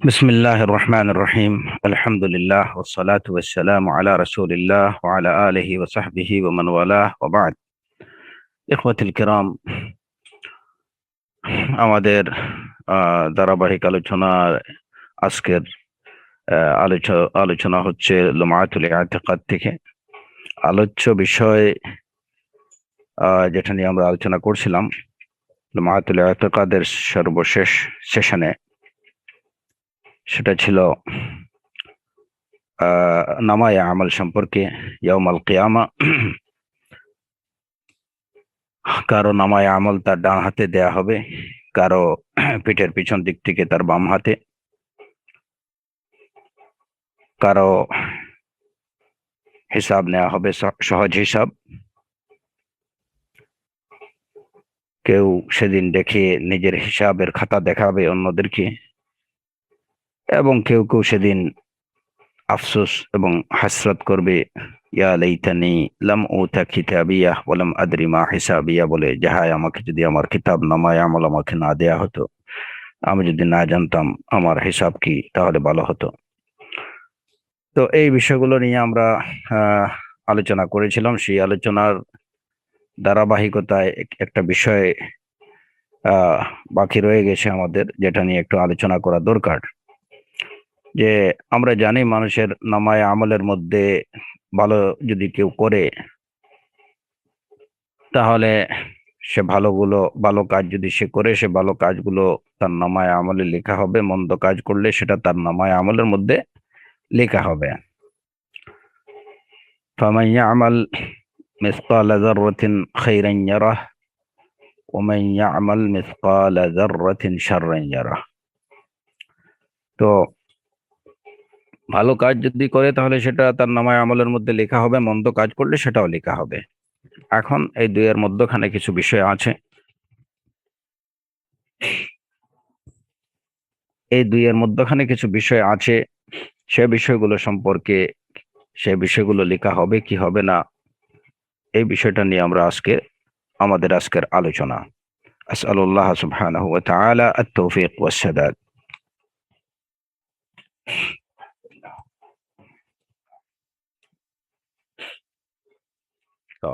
بسم الله الرحمن الرحيم. الحمد لله والصلاة والسلام على رسول الله وعلى آله وصحبه ومن والاه وبعد. إخوتي الكرام, আমাদের ধারাবাহিক আলোচনা আজকের আলোচনা হচ্ছে লুমায়াতুল ইতিকাদ থেকে। আলোচ্য বিষয় যেটা নিয়ে আমরা আলোচনা করছিলাম লুমায়াতুল ইতিকাদের সর্বশেষ সেশনে, সেটা ছিল নামায়ে আমল সম্পর্কে। ইয়াউমাল কিয়ামা, কারো নামায়ে আমল তার ডান হাতে দেয়া হবে, কারো পিঠের পিছন দিক থেকে তার বাম হাতে, কারো হিসাব নেওয়া হবে সহজ হিসাব। কেউ সেদিন দেখে নিজের হিসাবের খাতা দেখাবে অন্যদেরকে, এবং কেউ কেউ সেদিন আফসোস এবং হাসরত করবে, ইয়া লাইতানি লাম উতা কিতাবিয়া ওয়া লাম আদরি মা হিসাবিয়া, বলে যে হায়, আমাকে যদি আমার কিতাব নামায়ে আমল আমাকে না দেয়া হতো, আমি যদি না জানতাম আমার হিসাব কি, তাহলে ভালো হতো। তো এই বিষয়গুলো নিয়ে আমরা আহ আলোচনা করেছিলাম। সেই আলোচনার ধারাবাহিকতায় একটা বিষয় বাকি রয়ে গেছে আমাদের, যেটা নিয়ে একটু আলোচনা করা দরকার। যে আমরা জানি মানুষের নামায়ে আমলের মধ্যে ভালো যদি কেউ করে, তাহলে সে ভালো কাজ যদি সে করে, সে ভালো কাজগুলো তার নামায়ে আমলে লেখা হবে। মন্দ কাজ করলে সেটা তার নামায়ে আমলের মধ্যে লেখা হবে। ফামান ইয়ামাল মিসকালা যাররাতিন খাইরান ইয়ারাহ ওয়া মান ইয়ামাল মিসকালা যাররাতিন শাররান ইয়ারাহ। তো ভালো কাজ যদি করে তাহলে সেটা তার নামায়ে আমলের মধ্যে লেখা হবে, মন্দ কাজ করলে সেটাও লেখা হবে। এখন এই দুইয়ের মধ্যখানে কিছু বিষয় আছে, সে বিষয়গুলো সম্পর্কে, সে বিষয়গুলো লেখা হবে কি হবে না, এই বিষয়টা নিয়ে আমরা আমাদের আজকের আলোচনা। আসআলুল্লাহ সুবহানাহু ওয়া তাআলা আত-তাওফীক ওয়াস সাদাদ। তো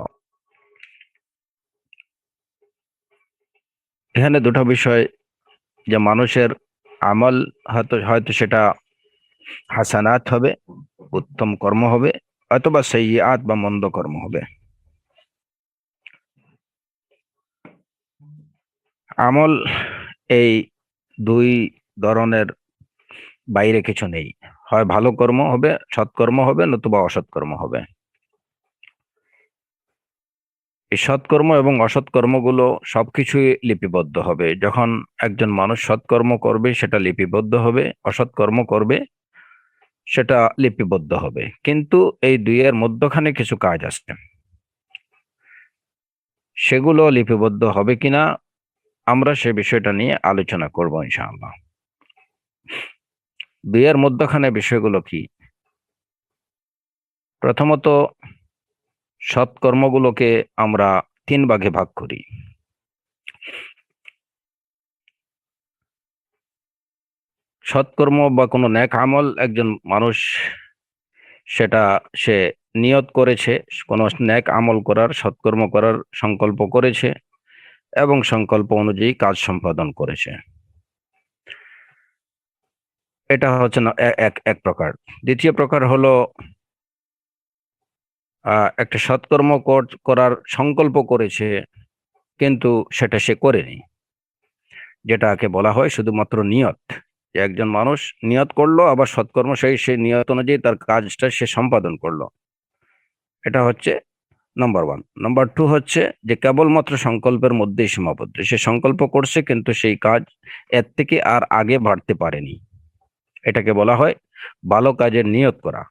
এখানে দুটো বিষয়, যে মানুষের আমল হয়তো হয়তো সেটা হাসানাত হবে, উত্তম কর্ম হবে, অথবা সাইয়্যাত বা মন্দ কর্ম হবে। আমল এই দুই ধরনের বাইরে কিছু নেই, হয় ভালো কর্ম হবে, সৎকর্ম হবে, নতুবা অসৎকর্ম হবে। এই সৎকর্ম এবং অসৎকর্মগুলো সবকিছুই লিপিবদ্ধ হবে। যখন একজন মানুষ সৎকর্ম করবে সেটা লিপিবদ্ধ হবে, অসৎকর্ম করবে সেটা লিপিবদ্ধ হবে। কিন্তু এই দুইয়ের মধ্যখানে কিছু কাজ আছে, সেগুলো লিপিবদ্ধ হবে কিনা আমরা সে বিষয়টা নিয়ে আলোচনা করব ইনশাআল্লাহ। দুইয়ের মধ্যখানে বিষয়গুলো কি? প্রথমত, সৎকর্মগুলোকে আমরা তিন ভাগে ভাগ করি। সৎকর্ম বা কোনো নেক আমল একজন মানুষ, সেটা সে নিয়ত করেছে, কোনো নেক আমল করার, সৎকর্ম করার সংকল্প করেছে এবং সংকল্প অনুযায়ী কাজ সম্পাদন করেছে, এটা হচ্ছে না এক এক প্রকার। দ্বিতীয় প্রকার হলো একটা সৎকর্ম করার সংকল্প করেছে কিন্তু সেটা সে করেনি, যেটাকে বলা হয় শুধুমাত্র নিয়ত। যে একজন মানুষ নিয়ত করলো, আবার সৎকর্ম সেই নিয়ত অনুযায়ী তার কাজটা সে সম্পাদন করলো, এটা হচ্ছে নাম্বার ওয়ান। নাম্বার টু হচ্ছে যে কেবলমাত্র সংকল্পের মধ্যেই সীমাবদ্ধ, সে সংকল্প করছে কিন্তু সেই কাজ এর থেকে আর আগে বাড়তে পারেনি, এটাকে বলা হয় ভালো কাজের নিয়ত করা।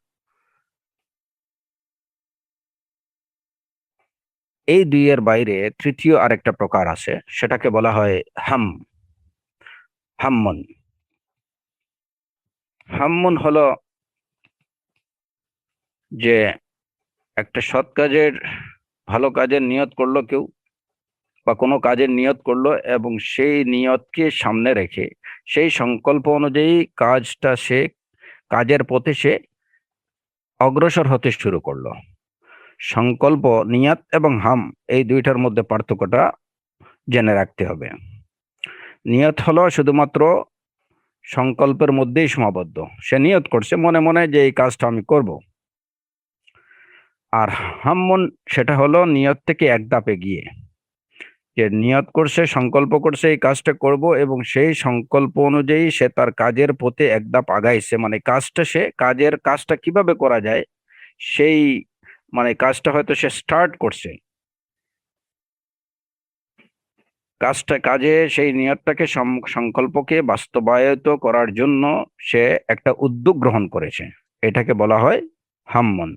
এই দুইয়ের বাইরে তৃতীয় আরেকটা প্রকার আছে, সেটাকে বলা হয় হাম্মন। হাম্মন হলো যে একটা সৎ কাজের, ভালো কাজের নিয়ত করলো কেউ, বা কোনো কাজের নিয়ত করলো এবং সেই নিয়তকে সামনে রেখে সেই সংকল্প অনুযায়ী কাজের পথে সে অগ্রসর হতে শুরু করলো। সংকল্প, নিয়াত এবং হাম, এই দুইটার মধ্যে পার্থক্যটা জেনে রাখতে হবে। নিয়ত হলো শুধুমাত্র সংকল্পের মধ্যেই সীমাবদ্ধ, সে নিয়ত করছে মনে মনে যে এই কাজটা আমি করব। আর হাম্মুন, সেটা হলো নিয়ত থেকে এক ধাপে গিয়ে, যে নিয়ত করছে, সংকল্প করছে এই কাজটা করব, এবং সেই সংকল্প অনুযায়ী সে তার কাজের পথে এক ধাপ আগাইছে, মানে কাজটা কিভাবে করা যায় সেই, মানে কাজটা হয়তো সে স্টার্ট করছে, কাজে সেই নিয়তটাকে সংকল্পকে বাস্তবায়িত করার জন্য সে একটা উদ্যোগ গ্রহণ করেছে, এটাকে বলা হয় হাম্মন।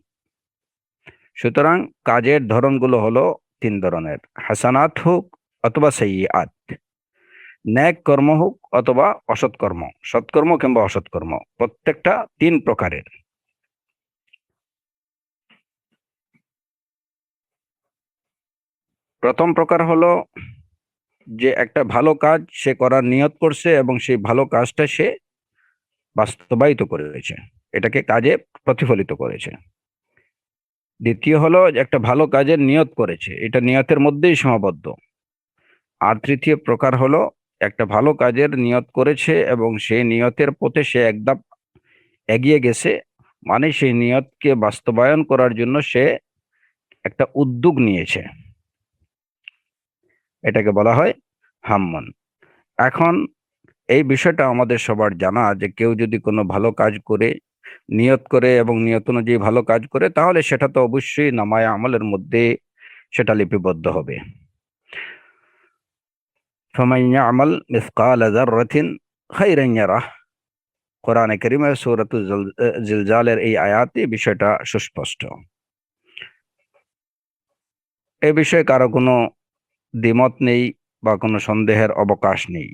সুতরাং কাজের ধরনগুলো হলো তিন ধরনের: হাসানাত হোক অথবা সাইয়্যাত, ন্যাক কর্ম হোক অথবা অসৎকর্ম, সৎকর্ম কিংবা অসৎকর্ম, প্রত্যেকটা তিন প্রকারের। প্রথম প্রকার হলো যে একটা ভালো কাজ সে করার নিয়ত করছে এবং সেই ভালো কাজটা সে বাস্তবায়িত করেছে, এটাকে কাজে প্রতিফলিত করেছে। দ্বিতীয় হলো যে একটা ভালো কাজের নিয়ত করেছে, এটা নিয়তের মধ্যেই সীমাবদ্ধ। আর তৃতীয় প্রকার হলো একটা ভালো কাজের নিয়ত করেছে এবং সেই নিয়তের পথে সে একদম এগিয়ে গেছে, মানে সেই নিয়তকে বাস্তবায়ন করার জন্য সে একটা উদ্যোগ নিয়েছে, এটাকে বলা হয় হাম্মন। এখন এই বিষয়টা আমাদের সবার জানা যে কেউ যদি কোনো ভালো কাজ করে, নিয়ত করে এবং নিয়ত অনুযায়ী ভালো কাজ করে, তাহলে সেটা তো অবশ্যই নামায়ে আমলের মধ্যে সেটা লিপিবদ্ধ হবে। ফামান ইয়ামাল মিসকালা যাররাতিন খায়রান ইয়ারাহ, কোরআনে কারীমে সূরাতুল জিলজালের এই আয়াতে বিষয়টা সুস্পষ্ট। এ বিষয়ে কারো কোনো দ্বিমত নেই বা কোনো সন্দেহের অবকাশ নেই।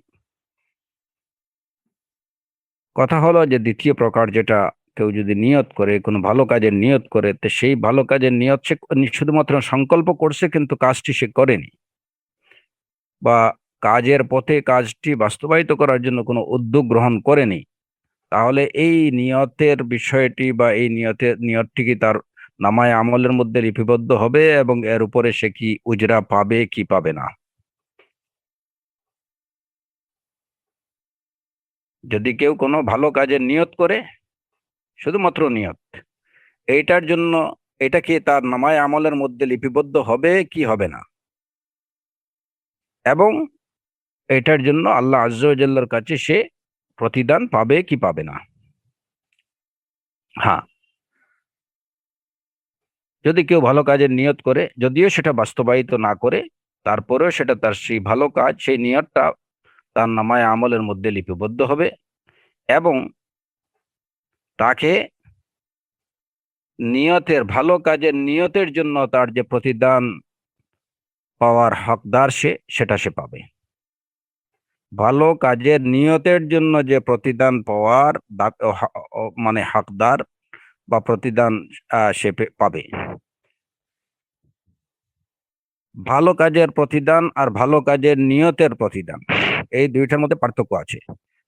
কথা হলো যে দ্বিতীয় প্রকার, যেটা কেউ যদি নিয়ত করে, কোনো ভালো কাজের নিয়ত করে, তো সেই ভালো কাজের নিয়ত সে শুধুমাত্র সংকল্প করছে কিন্তু কাজটি সে করেনি, বা কাজের পথে কাজটি বাস্তবায়িত করার জন্য কোনো উদ্যোগ গ্রহণ করেনি, তাহলে এই নিয়তের বিষয়টি বা এই নিয়তটি কি তার নামায়ে আমলের মধ্যে লিপিবদ্ধ হবে এবং এর উপরে সে কি উজরা পাবে কি পাবে না? যদি কেউ কোনো ভালো কাজের নিয়ত করে, শুধুমাত্র নিয়ত, এইটার জন্য, এটা কি তার নামায়ে আমলের মধ্যে লিপিবদ্ধ হবে কি হবে না, এবং এটার জন্য আল্লাহ আজ্জা ওয়া জাল্লার কাছে সে প্রতিদান পাবে কি পাবে না? হ্যাঁ, যদি কেউ ভালো কাজের নিয়ত করে, যদিও সেটা বাস্তবায়িত না করে, তারপরেও সেটা তার সেই ভালো কাজ, সেই নিয়তটা তার নামায়ে আমলের মধ্যে লিপিবদ্ধ হবে, এবং তাকে ভালো কাজের নিয়তের জন্য তার যে প্রতিদান পাওয়ার হকদার সেটা সে পাবে। ভালো কাজের নিয়তের জন্য যে প্রতিদান পাওয়ার মানে হকদার বা প্রতিদান সে পাবে। ভালো কাজের প্রতিদান আর ভালো কাজের নিয়তের প্রতিদান, এই দুইটার মধ্যে পার্থক্য আছে।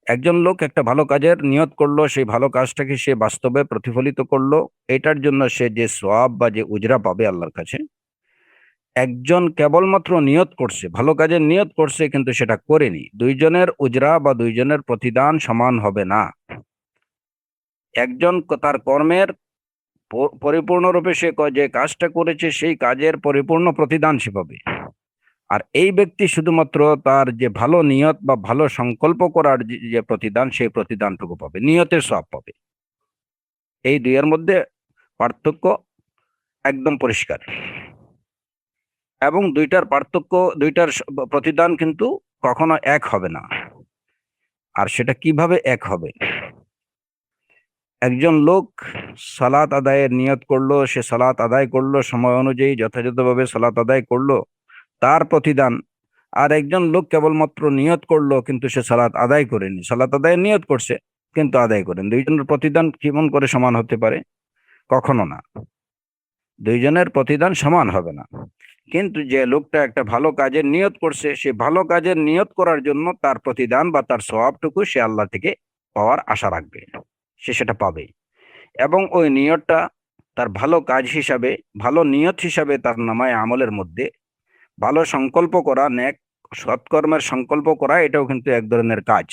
একজন লোক একটা ভালো কাজের নিয়ত করলো, সেই ভালো কাজটাকে সে বাস্তবে প্রতিফলিত করলো, এটার জন্য সে যে সওয়াব বা যে উজরা পাবে আল্লাহর কাছে। একজন কেবলমাত্র নিয়ত করছে, ভালো কাজের নিয়ত করছে কিন্তু সেটা করেনি, দুইজনের উজরা বা দুইজনের প্রতিদান সমান হবে না। একজন তার কর্মের পরিপূর্ণরূপে সে যে কাজটা করেছে সেই কাজের পরিপূর্ণ প্রতিদান সে পাবে, আর এই ব্যক্তি শুধুমাত্র তার যে ভালো নিয়ত বা ভালো সংকল্প করার যে প্রতিদান, সেই প্রতিদানটুকু পাবে, নিয়তের সওয়াব পাবে। এই দুইয়ের মধ্যে পার্থক্য একদম পরিষ্কার, এবং দুইটার প্রতিদান কিন্তু কখনো এক হবে না। আর সেটা কিভাবে এক হবে? একজন লোক সালাত আদায়ের নিয়ত করলো, সে সালাত আদায় করলো, সময় অনুযায়ী যথাযথভাবে সালাত আদায় করলো, তার প্রতিদান। আর একজন লোক কেবলমাত্র নিয়ত করলো কিন্তু সে সালাত আদায় করেনি, সালাত আদায়ের নিয়ত করছে কিন্তু আদায় করেনি, দুইজনের প্রতিদান কেমন করে সমান হতে পারে? কখনো না, দুইজনের প্রতিদান সমান হবে না। কিন্তু যে লোকটা একটা ভালো কাজের নিয়ত করছে, সে ভালো কাজের নিয়ত করার জন্য তার প্রতিদান বা তার সওয়াবটুকু সে আল্লাহ থেকে পাওয়ার আশা রাখবে, সে সেটা পাবে। এবং ওই নিয়তটা তার ভালো কাজ হিসাবে, ভালো নিয়ত হিসাবে তার নামায় আমলের মধ্যে ভালো সংকল্প করা, নেক সৎকর্মের সংকল্প করা, এটাও কিন্তু এক ধরনের কাজ।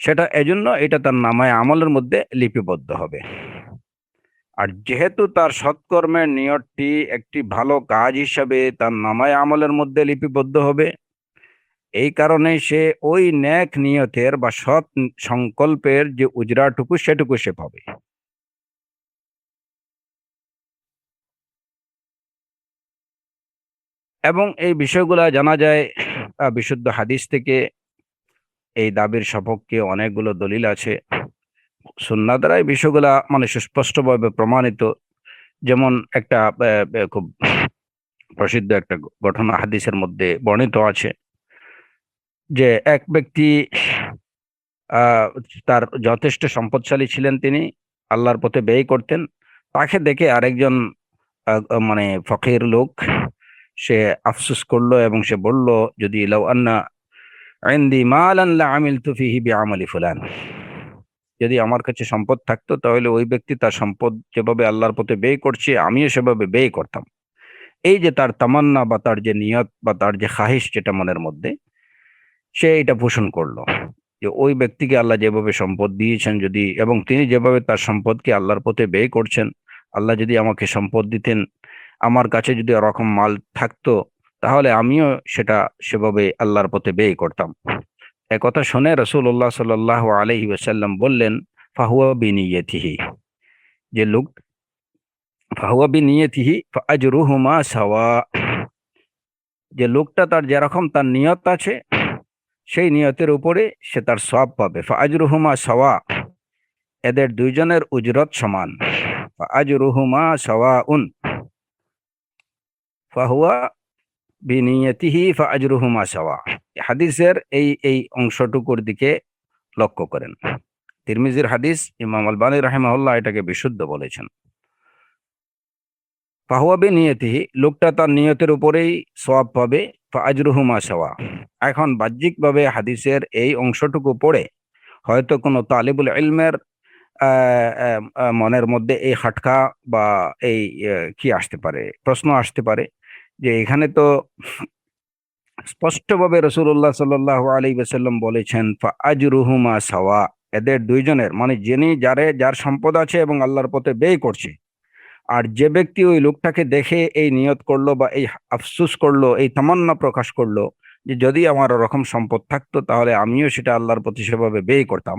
সেটা এজন্য এটা তার নামায় আমলের মধ্যে লিপিবদ্ধ হবে। আর যেহেতু তার সৎকর্মের নিয়তটি একটি ভালো কাজ হিসাবে তার নামায় আমলের মধ্যে লিপিবদ্ধ হবে, এই কারণে সে ওই নেক নিয়তের বা সৎ সংকল্পের যে উজরাটুকু সেটুকু সে পাবে। এবং এই বিষয়গুলা জানা যায় বিশুদ্ধ হাদিস থেকে। এই দাবির সপক্ষে অনেকগুলো দলিল আছে, সুন্নাহ দ্বারা এই বিষয়গুলা মানে সুস্পষ্টভাবে প্রমাণিত। যেমন একটা খুব প্রসিদ্ধ একটা ঘটনা হাদিসের মধ্যে বর্ণিত আছে যে এক ব্যক্তি আহ তার যথেষ্ট সম্পদশালী ছিলেন, তিনি আল্লাহর পথে ব্যয় করতেন। তাকে দেখে আরেকজন মানে ফকির লোক, সে আফসোস করলো এবং সে বলল, যদি লাউ আন্না ইনদি মালান লাআমিলতু ফিহি বিআমালি ফুলান, যদি আমার কাছে সম্পদ থাকতো তাহলে ওই ব্যক্তি তার সম্পদ যেভাবে আল্লাহর পথে ব্যয় করছে আমিও সেভাবে ব্যয় করতাম। এই যে তার তামান্না বা তার যে নিয়ত বা তার যে খাহিশ যেটা মনের মধ্যে, সে এটা পোষণ করলো যে ওই ব্যক্তিকে আল্লাহ যেভাবে সম্পদ দিয়েছেন, যদি এবং তিনি যেভাবে তার সম্পদকে আল্লাহর পথে ব্যয় করছেন, আল্লাহ যদি আমাকে সম্পদ দিতেন, আমার কাছে যদি ওরকম মাল থাকতো, তাহলে আমিও সেটা সেভাবে আল্লাহর পথে ব্যয় করতাম। একথা শুনে রাসূলুল্লাহ সাল্লাল্লাহু আলাইহি ওয়াসাল্লাম বললেন, ফাহুয়া বিনিয়াতিহি, যে লোক ফাহুয়া বিনিয়াতিহি ফাআজরুহুমা সাওয়া, যে লোকটা তার যেরকম তার নিয়ত আছে সেই নিয়তের উপরে সে তার সওয়াব পাবে। ফাআজরুহুমা সাওয়া, এদের দুইজনের উজরত সমান। ফাআজরুহুমা সাওয়াউন ফাহুয়া বিনিয়াতিহি ফাআজরুহুমা সাওয়া। হাদিসের এই এই অংশটুকুর দিকে লক্ষ্য করেন। তিরমিজির হাদিস, ইমাম আলবানী রাহিমাহুল্লাহ এটাকে বিশুদ্ধ বলেছেন। ফাহুয়া বিনিয়াতিহি, লোকটা তার নিয়তের উপরেই সওয়াব পাবে। ফাআজরুহুমা সাওয়া। এখন বাহ্যিকভাবে হাদিসের এই অংশটুকু পড়ে হয়তো কোনো তালিবুল ইলমের মনের মধ্যে এই হাটকা বা এই কি আসতে পারে, প্রশ্ন আসতে পারে যে এখানে তো স্পষ্টভাবে রাসূলুল্লাহ সাল্লাল্লাহু আলাইহি ওয়াসাল্লাম বলেছেন ফাআজরুহুমা সাওয়া, এদের দুইজনের মানে যিনি যার সম্পদ আছে এবং আল্লাহর পথে ব্যয় করছে, আর যে ব্যক্তি ওই লোকটাকে দেখে এই নিয়ত করলো বা এই আফসোস করলো, এই তামান্না প্রকাশ করলো যে যদি আমার ওরকম সম্পদ থাকতো তাহলে আমিও সেটা আল্লাহর প্রতি সেভাবে ব্যয় করতাম,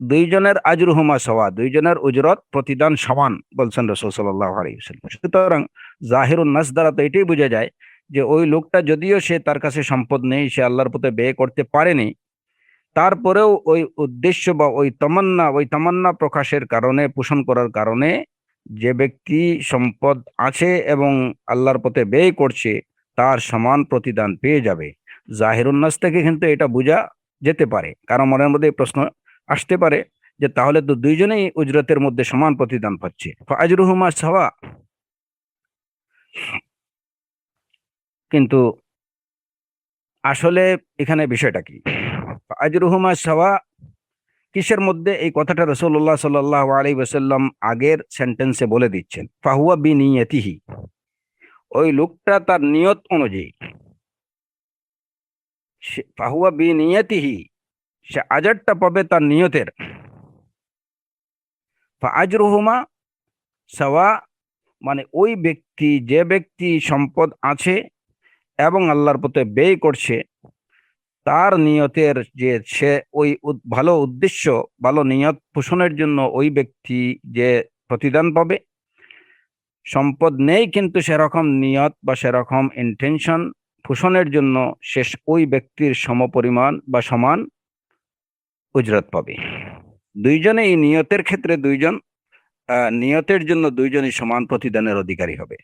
দুইজনের আজরুহুমা সাওয়া, দুইজনের উজরত প্রতিদান সমান বলছেন রাসূল সাল্লাল্লাহু আলাইহি ওয়াসাল্লাম। সুতরাং জাহিরুন নাস দ্বারা তো এটাই বোঝা যায় যে ওই লোকটা যদিও সে তার কাছে সম্পদ নেই, সে আল্লাহর পথে ব্যয় করতে পারেনি, তারপরেও ওই উদ্দেশ্য বা ওই তামান্না প্রকাশের কারণে, পোষণ করার কারণে যে ব্যক্তি সম্পদ আছে এবং আল্লাহর পথে ব্যয় করছে তার সমান প্রতিদান পেয়ে যাবে। জাহিরুন নাস থেকে কিন্তু এটা বোঝা যেতে পারে, কারণ মনের মধ্যে এই প্রশ্ন আসতে পারে যে তাহলে তো দুইজনেই উজরতের মধ্যে সমান প্রতিদান পাচ্ছে, ফাআজরুহুমা সাওয়া। কিন্তু আসলে এখানে বিষয়টা কি? ফাআজরুহুমা সাওয়া কিসের মধ্যে, এই কথাটা রাসূলুল্লাহ সাল্লাল্লাহু আলাইহি ওয়াসাল্লাম আগের সেন্টেন্সে বলে দিচ্ছেন, ফাহুয়া বিনিয়াতিহি, ওই লোকটা তার নিয়ত অনুযায়ী, ফাহুয়া বিনিয়াতিহি, সে আজারটা পাবে তার নিয়তের। ফাআজরুহুমা সাওয়া, মানে ওই ব্যক্তি, যে ব্যক্তি সম্পদ আছে এবং আল্লাহর পথে ব্যয় করছে, তার নিয়তের যে সে ওই ভালো উদ্দেশ্য, ভালো নিয়ত পোষণের জন্য ওই ব্যক্তি যে প্রতিদান পাবে, সম্পদ নেই কিন্তু সেরকম নিয়ত বা সেরকম ইন্টেনশন পোষণের জন্য শেষ ওই ব্যক্তির সমপরিমাণ বা সমান উজরত পাবে। দুইজনে এই নিয়তের ক্ষেত্রে দুইজন নিয়তের জন্য দুইজনই সমান প্রতিদানের অধিকারী হবে।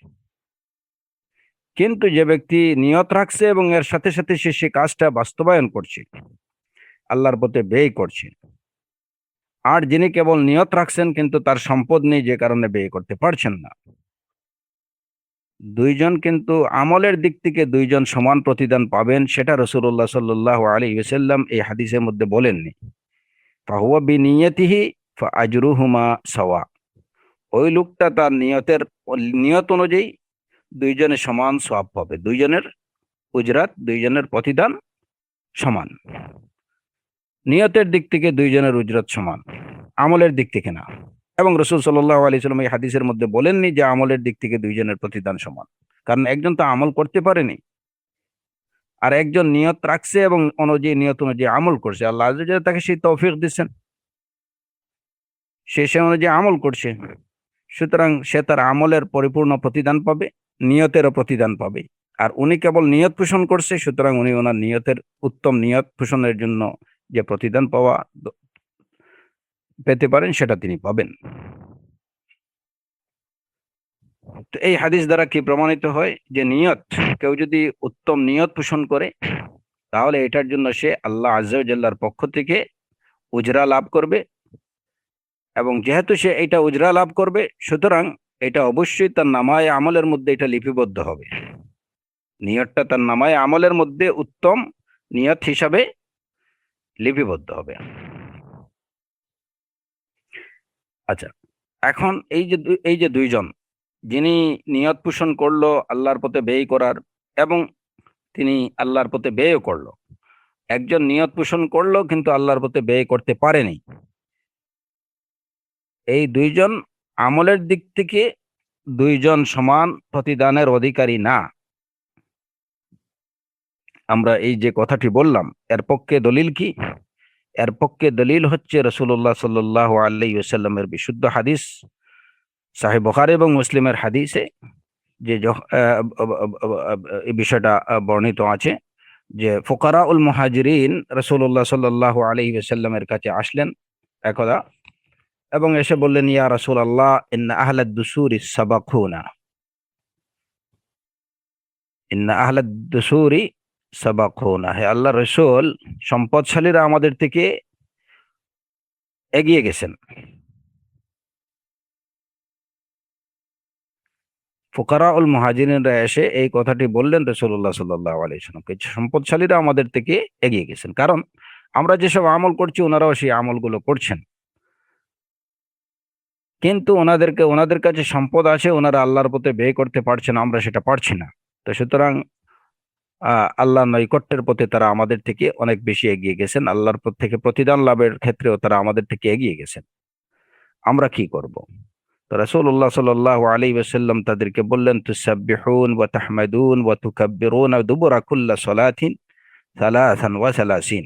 কিন্তু যে ব্যক্তি নিয়ত রাখছে এবং এর সাথে সাথে সে কাজটা বাস্তবায়ন করছে, আল্লাহর পথে ব্যয় করছে, আর যিনি কেবল নিয়ত রাখছেন কিন্তু তার সম্পদ নেই যে কারণে ব্যয় করতে পারছেন না, দুইজন কিন্তু আমলের দিক থেকে দুইজন সমান প্রতিদান পাবেন, সেটা রাসূলুল্লাহ সাল্লাল্লাহু আলাইহি ওয়াসাল্লাম এই হাদিসের মধ্যে বলেননি। ফাহুয়া বিনিয়াতিহি ফাআজরুহুমা সাওয়া। ওই লোকটা তার নিয়ত অনুযায়ী দুইজনের সমান সওয়াব পাবে, দুইজনের উজরাত, দুইজনের প্রতিদান সমান। নিয়তের দিক থেকে দুইজনের উজরত সমান, আমলের দিক থেকে না। এবং রাসূল সাল্লাল্লাহু আলাইহি ওয়াসাল্লাম এই হাদিসের মধ্যে বলেননি যে আমলের দিক থেকে দুইজনের প্রতিদান সমান, কারণ একজন তো আমল করতে পারেনি, আর একজন নিয়ত রাখছে এবং নিয়ত অনুযায়ী আমল করছে। আল্লাহ আযজা ওয়া জাল্লা তাকে সেই তৌফিক দিচ্ছেন, সে অনুযায়ী আমল করছে, সুতরাং সে তার আমলের পরিপূর্ণ প্রতিদান পাবে, নিয়তেরও প্রতিদান পাবে। আর উনি কেবল নিয়ত পোষণ করছে, সুতরাং উনি ওনার নিয়তের উত্তম নিয়ত পোষণের জন্য যে প্রতিদান পেতে পারেন সেটা তিনি পাবেন। তো এই হাদিস দ্বারা কি প্রমাণিত হয় যে নিয়ত, কেউ যদি উত্তম নিয়ত পোষণ করে তাহলে এটার জন্য সে আল্লাহ আযজা ওয়া জাল্লার পক্ষ থেকে উজরা লাভ করবে, এবং যেহেতু সে এটা উজরা লাভ করবে, সুতরাং এটা অবশ্যই তার নামায়ে আমলের মধ্যে এটা লিপিবদ্ধ হবে। নিয়তটা তার নামায়ে আমলের মধ্যে উত্তম নিয়ত হিসাবে লিপিবদ্ধ হবে। আচ্ছা, এখন এই যে দুইজন, যিনি নিয়ত পোষণ করলো আল্লাহর পথে ব্যয় করার, এবং তিনি আল্লাহর পথে ব্যয়ও করলো। একজন নিয়ত পোষণ করলো কিন্তু আল্লাহর পথে ব্যয় করতে পারেনি। এই দুইজন আমলের দিক থেকে দুইজন সমান প্রতিদানের অধিকারী না। আমরা এই যে কথাটি বললাম, এর পক্ষে দলিল কি? এর পক্ষে দলিল হচ্ছে রাসূলুল্লাহ সাল্লাল্লাহু আলাইহি ওয়াসাল্লামের বিশুদ্ধ হাদিস, সহিহ বুখারী এবং মুসলিমের হাদিসে যে এই বিষয়টা বর্ণিত আছে যে ফুকারাউল মুহাজিরিন রাসূলুল্লাহ সাল্লাল্লাহু আলাইহি ওয়াসাল্লামের কাছে আসলেন একদা, এবং এসে বললেন, ইয়া রাসূলুল্লাহ ইন্না আহলাদ দুসুরি সাবাকুনা, ইন্না আহলাদ দুসুরি সাবাকুনা, হে আল্লাহর রাসূল, সম্পদশালীরা আমাদের থেকে এগিয়ে গেছেন। ফুকারাউল মুহাজিরিনরা এসে এই কথাটি বললেন রাসূলুল্লাহ সাল্লাল্লাহু আলাইহি ওয়াসাল্লামকে, সম্পদশালীরা আমাদের থেকে এগিয়ে গেছেন, কারণ আমরা যেসব আমল করছি ওনারাও সেই আমলগুলো করছেন, কিন্তু ওনাদের কাছে সম্পদ আছে, ওনারা আল্লাহর পথে ব্যয় করতে পারছেন, আমরা সেটা পারছি না। তো সুতরাং আল্লাহর নৈকট্যের পথে তারা আমাদের থেকে অনেক বেশি এগিয়ে গেছেন, আল্লাহর পথ থেকে প্রতিদান লাভের ক্ষেত্রেও তারা আমাদের থেকে এগিয়ে গেছেন। আমরা কি করব? তো রাসূলুল্লাহ সাল্লাল্লাহু আলাইহি ওয়াসাল্লাম তাদেরকে বললেন, তুসাব্বিহুন ওয়া তাহমাদুন ওয়া তুকাব্বিরুনা দুবুরা কুল্লি সালাতিন সালাসান ওয়া সালাসিন।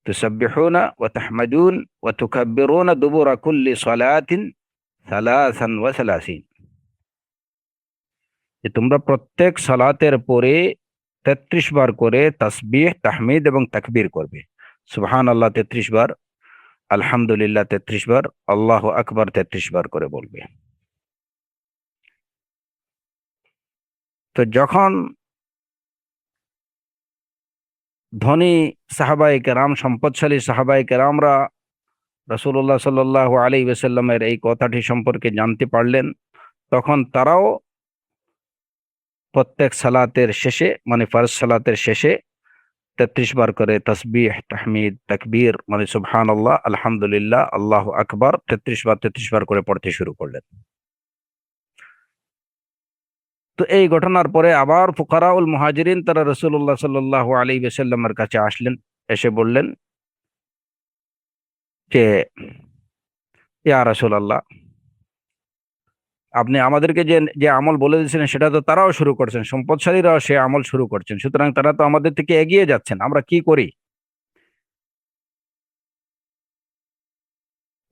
তুসাব্বিহুনা ওয়া তাহমাদুন ওয়া তুকাব্বিরুনা দুবুরা কুল্লি সালাতিন সালাসান ওয়া সালাসিন, যে তোমরা প্রত্যেক সালাতের পরে 33 বার করে তাসবিহ, তাহমিদ এবং তাকবীর করবে। সুবহানাল্লাহ 33 বার, আলহামদুলিল্লাহ 33 বার, আল্লাহু আকবার 33 বার করে বলবে। তো যখন ধনী সাহাবায়ে কেরাম, সম্পদশালী সাহাবায়ে কেরামরা রাসূলুল্লাহ সাল্লাল্লাহু আলাইহি ওয়াসাল্লামের এই কথাটি সম্পর্কে জানতে পারলেন, তখন তারাও প্রত্যেক সালাতের শেষে, মানে ফরজ সালাতের শেষে 33 বার করে তাসবিহ, তাহমিদ, তাকবীর, মানে সুবহানাল্লাহ, আলহামদুলিল্লাহ, আল্লাহু আকবার 33 বার করে পড়তে শুরু করলেন। তো এই ঘটনার পরে আবার ফুকারাউল মুহাজিরিন তারা রাসূলুল্লাহ সাল্লাল্লাহু আলাইহি ওয়াসাল্লামের কাছে আসলেন, এসে বললেন যে, ইয়া রাসূলুল্লাহ, আপনি আমাদেরকে যে যে আমল বলে দিয়েছিলেন সেটা তো তারাও শুরু করছেন, সম্পদশালীরাও সে আমল শুরু করছেন, সুতরাং তারা তো আমাদের থেকে এগিয়ে যাচ্ছেন, আমরা কি করি?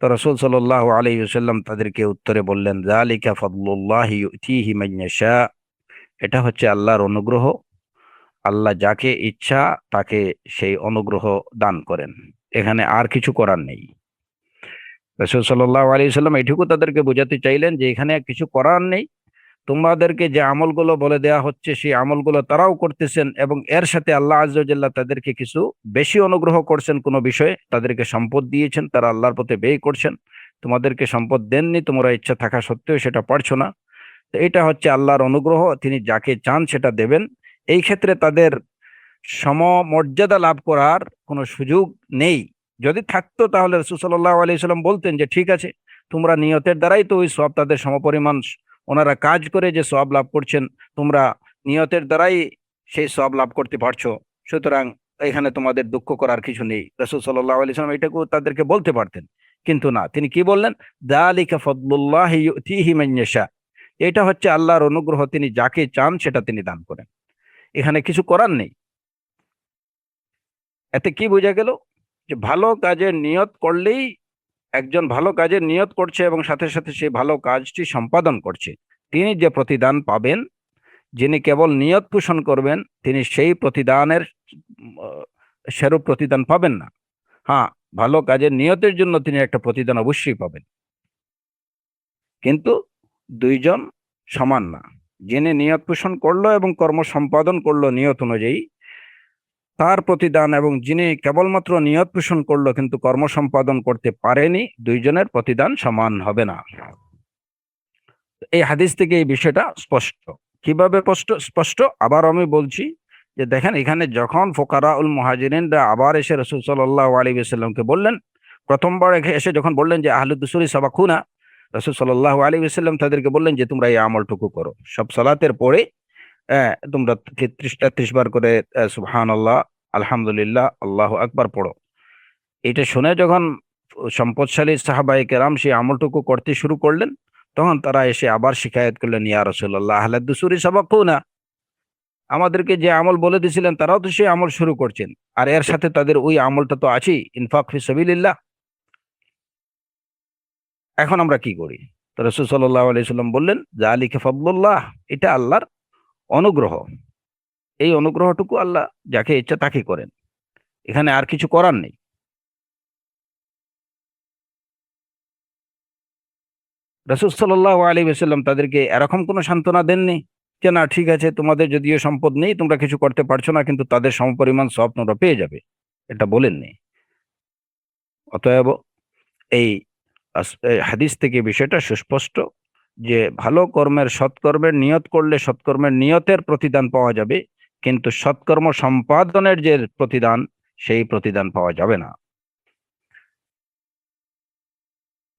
তো রাসূল সাল্লাল্লাহু আলাইহি ওয়াসাল্লাম তাদেরকে উত্তরে বললেন, যালিকা ফাদলুল্লাহি ইউতিহি মান ইয়াশা, এটা হচ্ছে আল্লাহর অনুগ্রহ, আল্লাহ যাকে ইচ্ছা তাকে সেই অনুগ্রহ দান করেন, এখানে আর কিছু করার নেই। রাসূল সাল্লাল্লাহু আলাইহি ওয়াসাল্লাম এটুকু তাদেরকে বোঝাতে চাইলেন যে এখানে কিছু করার নেই, তোমাদেরকে যে আমলগুলো বলে দেয়া হচ্ছে সেই আমলগুলো তারাও করতেছেন, এবং এর সাথে আল্লাহ আযজা ওয়া জাল্লা তাদেরকে কিছু বেশি অনুগ্রহ করছেন, কোনো বিষয়ে তাদেরকে সম্পদ দিয়েছেন, তারা আল্লাহর পথে ব্যয় করছেন। তোমাদেরকে সম্পদ দেননি, তোমরা ইচ্ছা থাকা সত্ত্বেও সেটা পারছো না, তো এটা হচ্ছে আল্লাহর অনুগ্রহ, তিনি যাকে চান সেটা দেবেন। এই ক্ষেত্রে তাদের সমমর্যাদা লাভ করার কোনো সুযোগ নেই। যদি থাকতো তাহলে রাসূল সাল্লাল্লাহু আলাইহি সাল্লাম বলতেন যে ঠিক আছে, তোমরা নিয়তের দ্বারাই তো ওই সওয়াব তাদের সমপরিমাণ, ওনারা কাজ করে যে সওয়াব লাভ করছেন, তোমরা নিয়তের দ্বারাই সেই সওয়াব লাভ করতে পারছো, সুতরাং এখানে তোমাদের দুঃখ করার কিছু নেই। রাসূল সাল্লাল্লাহু আলাইহি সাল্লাম এটাকে তাদেরকে বলতে পারতেন, কিন্তু না, তিনি কি বললেন? যালিকা ফাদলুল্লাহি ইউতিহি মান ইয়াশা, এটা হচ্ছে আল্লাহর অনুগ্রহ, তিনি যাকে চান সেটা তিনি দান করেন, এখানে কিছু করার নেই। এতে কি বোঝা গেল? যে ভালো কাজের নিয়ত করলেই, একজন ভালো কাজের নিয়ত করছে এবং সাথে সাথে সেই ভালো কাজটি সম্পাদন করছে, তিনি যে প্রতিদান পাবেন, যিনি কেবল নিয়ত পোষণ করবেন তিনি সেই প্রতিদানের সেরূপ প্রতিদান পাবেন না। হ্যাঁ, ভালো কাজের নিয়তের জন্য তিনি একটা প্রতিদান অবশ্যই পাবেন, কিন্তু দুইজন সমান না। যিনি নিয়ত পোষণ করলো এবং কর্ম সম্পাদন করলো নিয়ত অনুযায়ী, তার প্রতিদান, এবং যিনি কেবলমাত্র নিয়ত পোষণ করলো কিন্তু কর্ম সম্পাদন করতে পারেনি, দুইজনের প্রতিদান সমান হবে না। এই হাদিস থেকে এই বিষয়টা স্পষ্ট। কিভাবে স্পষ্ট? আবার আমি বলছি যে দেখেন, এখানে যখন ফুকারাউল মুহাজিরিনরা আবার এসে রাসূল সাল্লাল্লাহু আলাইহি ওয়াসাল্লামকে বললেন, প্রথমবার এসে যখন বললেন যে আহলুদ দুসুরি সাবাকুনা, রাসূল সাল্লাল্লাহু আলাইহি ওয়াসাল্লাম তাদেরকে বললেন যে তোমরা এই আমলটুকু করো, সব সালাতের পরে তোমরা 33 বার করে সুবহানাল্লাহ, আলহামদুলিল্লাহ, আল্লাহু আকবার পড়ো। এটা শুনে যখন সম্পদশালী সাহাবায়ে কেরাম সেই আমলটুকু করতে শুরু করলেন, তখন তারা এসে আবার শিকায়ত করলেন, ইয়া রাসূলুল্লাহ আহলাদ দুসুরি সাবাকুনা, আমাদেরকে যে আমল বলে দিয়েছিলেন তারাও তো সেই আমল শুরু করছেন, আর এর সাথে তাদের ওই আমলটা তো আছেই, ইনফাক ফি সাবিলিল্লাহ। এখন আমরা কি করি? তো রাসূল সাল্লাল্লাহু আলাইহি সাল্লাম বললেন, যালিকা ফাদলুল্লাহ, এটা আল্লাহর অনুগ্রহ, এই অনুগ্রহটুকু আল্লাহ যাকে ইচ্ছা তাকে করেন, এখানে আর কিছু করার নেই। রাসূল সাল্লাল্লাহু আলাইহি ওয়াসাল্লাম তাদেরকে এরকম কোনো সান্ত্বনা দেননি যে না ঠিক আছে, তোমাদের যদিও সম্পদ নেই, তোমরা কিছু করতে পারছো না, কিন্তু তাদের সমপরিমাণ সওয়াব তোমরা পেয়ে যাবে, এটা বলেননি। অতএব এই এই হাদিস থেকে বিষয়টা সুস্পষ্ট যে ভালো কর্মের, সৎকর্মের নিয়ত করলে সৎকর্মের নিয়তের প্রতিদান পাওয়া যাবে, কিন্তু সৎকর্ম সম্পাদনের যে প্রতিদান, সেই প্রতিদান পাওয়া যাবে না।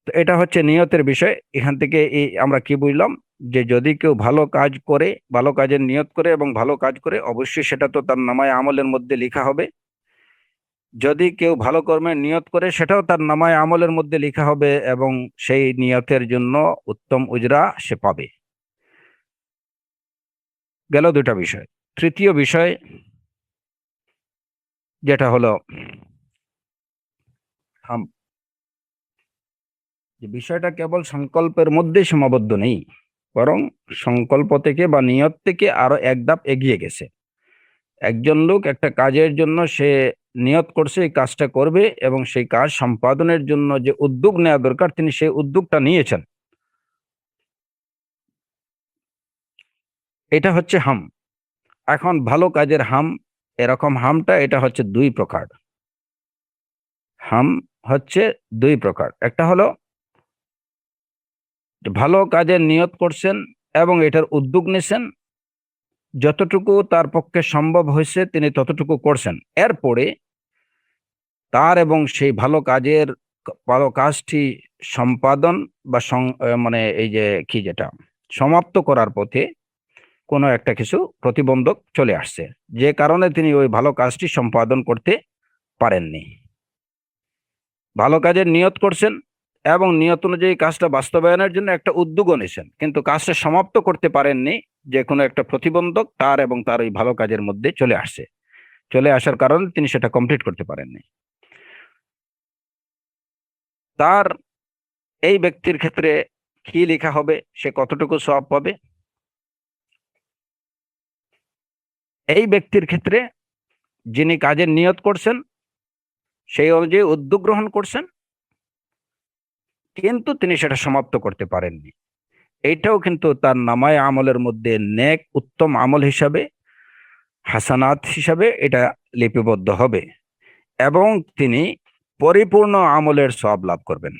তো এটা হচ্ছে নিয়তের বিষয়। এখান থেকে এই আমরা কি বুঝলাম? যে যদি কেউ ভালো কাজ করে, ভালো কাজের নিয়ত করে এবং ভালো কাজ করে, অবশ্যই সেটা তো তার নামায়ে আমলের মধ্যে লেখা হবে। যদি কেউ ভালো কর্মের নিয়ত করে, সেটাও তার নামায়ে আমলের মধ্যে লেখা হবে, এবং সেই নিয়তের জন্য উত্তম উজরা সে পাবে। গেল দুটা বিষয়। তৃতীয় বিষয় যেটা হলো যে বিষয়টা কেবল সংকল্পের মধ্যে সীমাবদ্ধ নেই, বরং সংকল্প থেকে বা নিয়ত থেকে আরো এক ধাপ এগিয়ে গেছে। একজন লোক একটা কাজের জন্য সে নিয়ত করছে এই কাজটা করবে, এবং সেই কাজ সম্পাদনের জন্য যে উদ্যোগ নেওয়া দরকার তিনি সেই উদ্যোগটা নিয়েছেন, এটা হচ্ছে হাম। এখন ভালো কাজের হাম, এরকম হামটা এটা হচ্ছে দুই প্রকার। হাম হচ্ছে দুই প্রকার। একটা হলো যে ভালো কাজের নিয়ত করছেন এবং এটার উদ্যোগ নিছেন, যতটুকু তার পক্ষে সম্ভব হয়েছে তিনি ততটুকু করছেন, এরপরে তার এবং সেই ভালো কাজের, ভালো কাজটি সম্পাদন বা মানে এই যে কি যেটা সমাপ্ত করার পথে কোনো একটা কিছু প্রতিবন্ধক চলে আসছে, যে কারণে তিনি ওই ভালো কাজটি সম্পাদন করতে পারেননি। ভালো কাজের নিয়ত করছেন এবং নিয়ত অনুযায়ী কাজটা বাস্তবায়নের জন্য একটা উদ্যোগও নিয়েছেন, কিন্তু কাজটা সমাপ্ত করতে পারেননি, যে কোনো একটা প্রতিবন্ধক তার এবং তার ওই ভালো কাজের মধ্যে চলে আসছে, চলে আসার কারণে তিনি সেটা কমপ্লিট করতে পারেননি। তার, এই ব্যক্তির ক্ষেত্রে কি লেখা হবে, সে কতটুকু সওয়াব পাবে? এই ব্যক্তির ক্ষেত্রে যিনি কাজের নিয়ত করছেন, সেই অনুযায়ী উদ্যোগ গ্রহণ করছেন, কিন্তু তিনি সেটা সমাপ্ত করতে পারেননি, এইটাও কিন্তু তার নামায়ে আমলের মধ্যে নেক উত্তম আমল হিসাবে, হাসানাত হিসাবে এটা লিপিবদ্ধ হবে, এবং তিনি পরিপূর্ণ আমলের সওয়াব লাভ করবেন।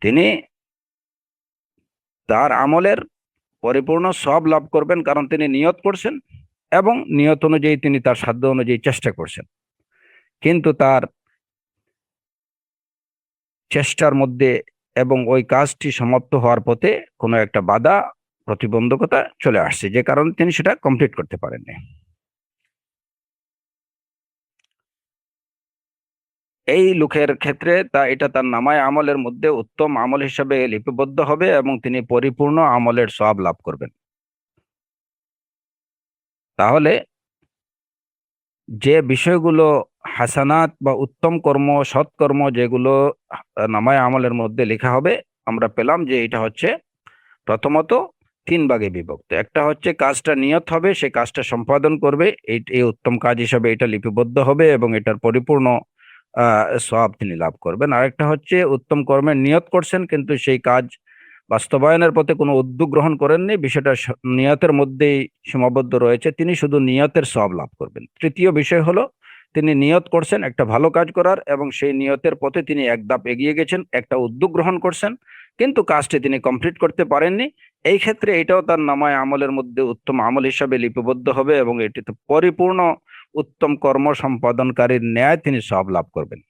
তিনি তার আমলের পরিপূর্ণ সব লাভ করবেন, কারণ তিনি নিয়ত করছেন এবং নিয়ত অনুযায়ী তিনি তার সাধ্য অনুযায়ী চেষ্টা করছেন। কিন্তু তার চেষ্টার মধ্যে এবং ওই কাজটি সমাপ্ত হওয়ার পথে কোনো একটা বাধা প্রতিবন্ধকতা চলে আসছে, যে কারণে তিনি সেটা কমপ্লিট করতে পারেননি। এই লোকের ক্ষেত্রে এটা তার নামায় আমলের মধ্যে উত্তম আমল হিসাবে লিপিবদ্ধ হবে এবং তিনি পরিপূর্ণ আমলের সওয়াব লাভ করবেন। তাহলে যে বিষয়গুলো হাসানাত বা উত্তম কর্ম, সৎকর্ম, যেগুলো নামায় আমলের মধ্যে লেখা হবে, আমরা পেলাম যে এটা হচ্ছে প্রথমত 3 ভাগে বিভক্ত। একটা হচ্ছে কাজটা নিয়ত হবে, সে কাজটা সম্পাদন করবে, এই উত্তম কাজ হিসাবে এটা লিপিবদ্ধ হবে এবং এটার পরিপূর্ণ সওয়াব তিনি লাভ করবেন। আরেকটা হচ্ছে উত্তম কর্মের নিয়ত করছেন কিন্তু সেই কাজ বাস্তবায়নের পথে কোনো উদ্যোগ গ্রহণ করেননি, বিষয়টা নিয়তের মধ্যেই সীমাবদ্ধ রয়েছে, তিনি শুধু নিয়তের সওয়াব লাভ করবেন। তৃতীয় বিষয় হলো তিনি নিয়ত করছেন একটা ভালো কাজ করার এবং সেই নিয়তের পথে তিনি এক ধাপ এগিয়ে গেছেন, একটা উদ্যোগ গ্রহণ করছেন, কিন্তু কাজটি তিনি কমপ্লিট করতে পারেননি। এই ক্ষেত্রে এটাও তার নামায় আমলের মধ্যে উত্তম আমল হিসাবে লিপিবদ্ধ হবে এবং এটিতে পরিপূর্ণ উত্তম কর্ম সম্পাদনকারীর ন্যায় তিনি সওয়াব লাভ করবেন।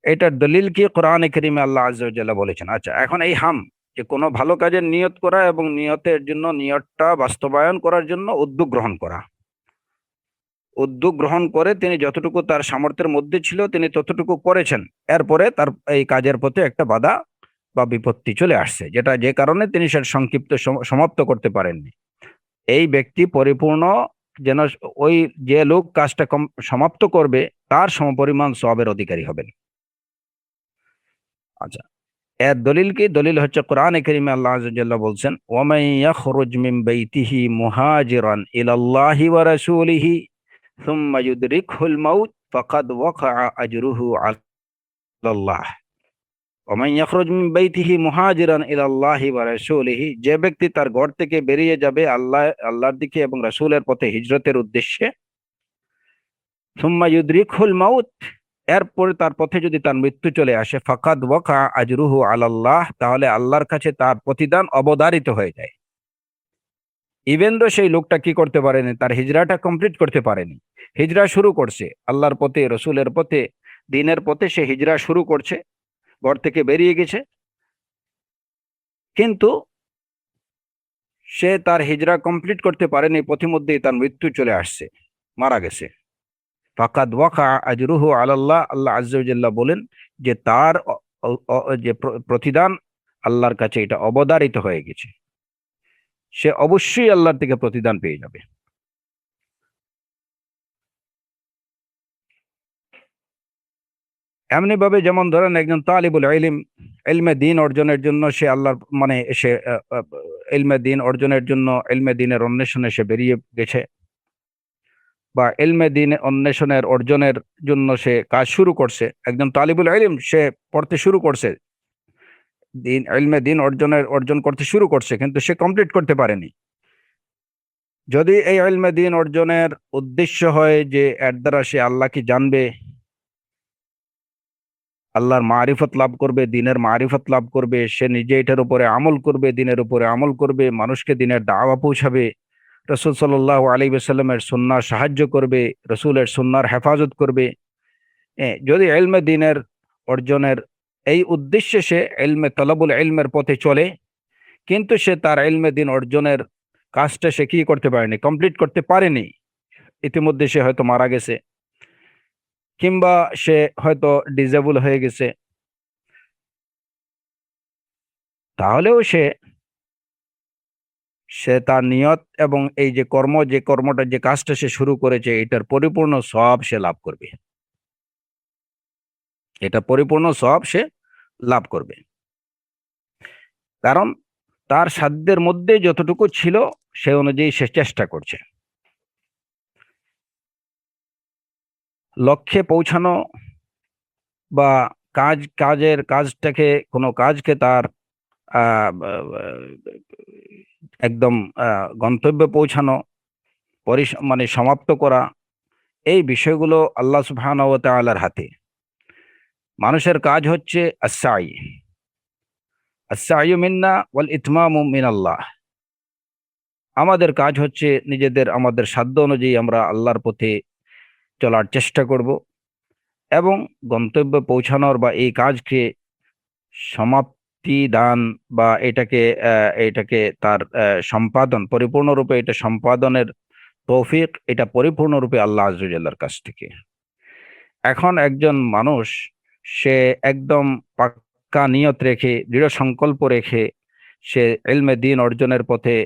এটার দলিল কি? কোরআনে কারীমে আল্লাহ আযজা ওয়া জাল্লা বলেছেন। আচ্ছা, এখন এই যে কোনো ভালো কাজের নিয়ত করা এবং নিয়তের জন্য নিয়তটা বাস্তবায়ন করার জন্য উদ্যোগ গ্রহণ করা। উদ্যোগ গ্রহণ করে তিনি যতটুকু তার সামর্থ্যের মধ্যে ছিল তিনি ততটুকু করেছেন, এরপরে তার এই কাজের পথে একটা বাধা বা বিপত্তি চলে আসছে, যে কারণে তিনি সেটা সংক্ষিপ্ত সমাপ্ত করতে পারেননি। এই ব্যক্তি পরিপূর্ণ যেন ওই যে লোক কাজটা সমাপ্ত করবে তার সমপরিমাণ সওয়াবের অধিকারী হবেন। আচ্ছা, এর দলিল কি? দলিল হচ্ছে কোরআনে কারীমে আল্লাহ আযজা ওয়া জাল্লা বলছেন, ওয়া মান ইয়াখরুজ মিন বাইতিহি মুহাজিরান ইলাল্লাহি ওয়া রাসূলিহি সুম্মা ইউদরিকহুল মাউত ফাকাদ ওয়াকা'a আজরুহু আলাল্লাহ। ওয়া মান ইয়াখরুজ মিন বাইতিহি মুহাজিরান ইলাল্লাহি ওয়া রাসূলিহি, যে ব্যক্তি তার ঘর থেকে বেরিয়ে যাবে আল্লাহর দিকে এবং রাসূলের পথে হিজরতের উদ্দেশ্যে, সুম্মা ইউদরিকহুল মাউত, এরপরে তার পথে যদি তার মৃত্যু চলে আসে, ফাকাদ ওয়াকা আজরুহু আলাল্লাহ, তাহলে আল্লাহর কাছে তার প্রতিদান অবধারিত হয়ে যায়। ইভেন দো সেই লোকটা কি করতে পারেনি, তার হিজরাটা কমপ্লিট করতে পারেনি, হিজরা শুরু করছে আল্লাহর পথে, রসুলের পথে, দ্বীনের পথে সে হিজরা শুরু করছে, ঘর থেকে বেরিয়ে গেছে, কিন্তু সে তার হিজরা কমপ্লিট করতে পারেনি, পথিমধ্যেই তার মৃত্যু চলে আসছে, মারা গেছে। ফাকাদ ওয়াকা আজরুহু আলাল্লাহ, আল্লাহ আযজা ওয়া জাল্লা বলেন যে তার যে প্রতিদান আল্লাহর কাছে এটা অবধারিত হয়ে গেছে, সে অবশ্যই আল্লাহর থেকে প্রতিদান পেয়ে যাবে। এমনি ভাবে যেমন ধরেন একজন তালিবুল ইলম, ইলমে দ্বীন অর্জনের জন্য সে আল্লাহর মানে সে ইলমে দ্বীন অর্জনের জন্য ইলমে দ্বীনের অন্বেষণে সে বেরিয়ে গেছে, বা ইলমে দ্বীন অর্জনের জন্য সে কাজ শুরু করছে। একজন তালিবুল ইলম সে পড়তে শুরু করছে, ইলমে দ্বীন অর্জন করতে শুরু করছে, কিন্তু সে কমপ্লিট করতে পারেনি। যদি এই ইলমে দ্বীন অর্জনের উদ্দেশ্য হয় যে এর দ্বারা সে আল্লাহকে জানবে, আল্লাহর মারিফত লাভ করবে, দ্বীনের মারিফত লাভ করবে, সে নিজে এটার উপরে আমল করবে, দ্বীনের উপরে আমল করবে, মানুষকে দ্বীনের দাওয়া পৌঁছাবে, রাসূল সাল্লাল্লাহু আলাইহি ওয়াসাল্লামের সুন্নাহ সাহায্য করবে, রাসূলের সুন্নাহর হেফাজত করবে, যদি ইলমে দ্বীনের অর্জনের এই উদ্দেশ্যে সে ইলমে তলবুল ইলমের পথে চলে, কিন্তু সে তার ইলমে দ্বীন অর্জনের কাজটা সে কি করতে পারেনি, কমপ্লিট করতে পারেনি, ইতিমধ্যে সে হয়তো মারা গেছে কিংবা সে হয়তো ডিজেবল হয়ে গেছে, তাহলেও সে তার নিয়ত এবং এই যে কর্মটা, যে কাজটা সে শুরু করেছে, এটার পরিপূর্ণ সওয়াব সে লাভ করবে, এটা পরিপূর্ণ সওয়াব সে লাভ করবে, কারণ তার সাধ্যের মধ্যে যতটুকু ছিল সে অনুযায়ী সে চেষ্টা করছে। লক্ষ্যে পৌঁছানো বা কোনো কাজকে তার একদম গন্তব্যে পৌঁছানো, মানে সমাপ্ত করা, এই বিষয়গুলো আল্লাহ সুবহানাহু ওয়া তাআলার হাতে। মানুষের কাজ হচ্ছে আস-সাই, আস-সাইয়ু মিন্না ওয়াল ইতমামু মিনাল্লাহ। আমাদের কাজ হচ্ছে নিজেদের আমাদের সাধ্য অনুযায়ী আমরা আল্লাহর পথে চলার চেষ্টা করব এবং গন্তব্যে পৌঁছানোর বা এই কাজকে সমাপ্তি দান বা এটাকে তার সম্পাদন পরিপূর্ণরূপে এটা সম্পাদনের তৌফিক এটা পরিপূর্ণরূপে আল্লাহ আযজা ওয়া জাল্লার কাছ থেকে। এখন একজন মানুষ সে একদম পাক্কা নিয়ত রেখে দৃঢ় সংকল্প রেখে সে ইলমে দ্বীন অর্জনের পথে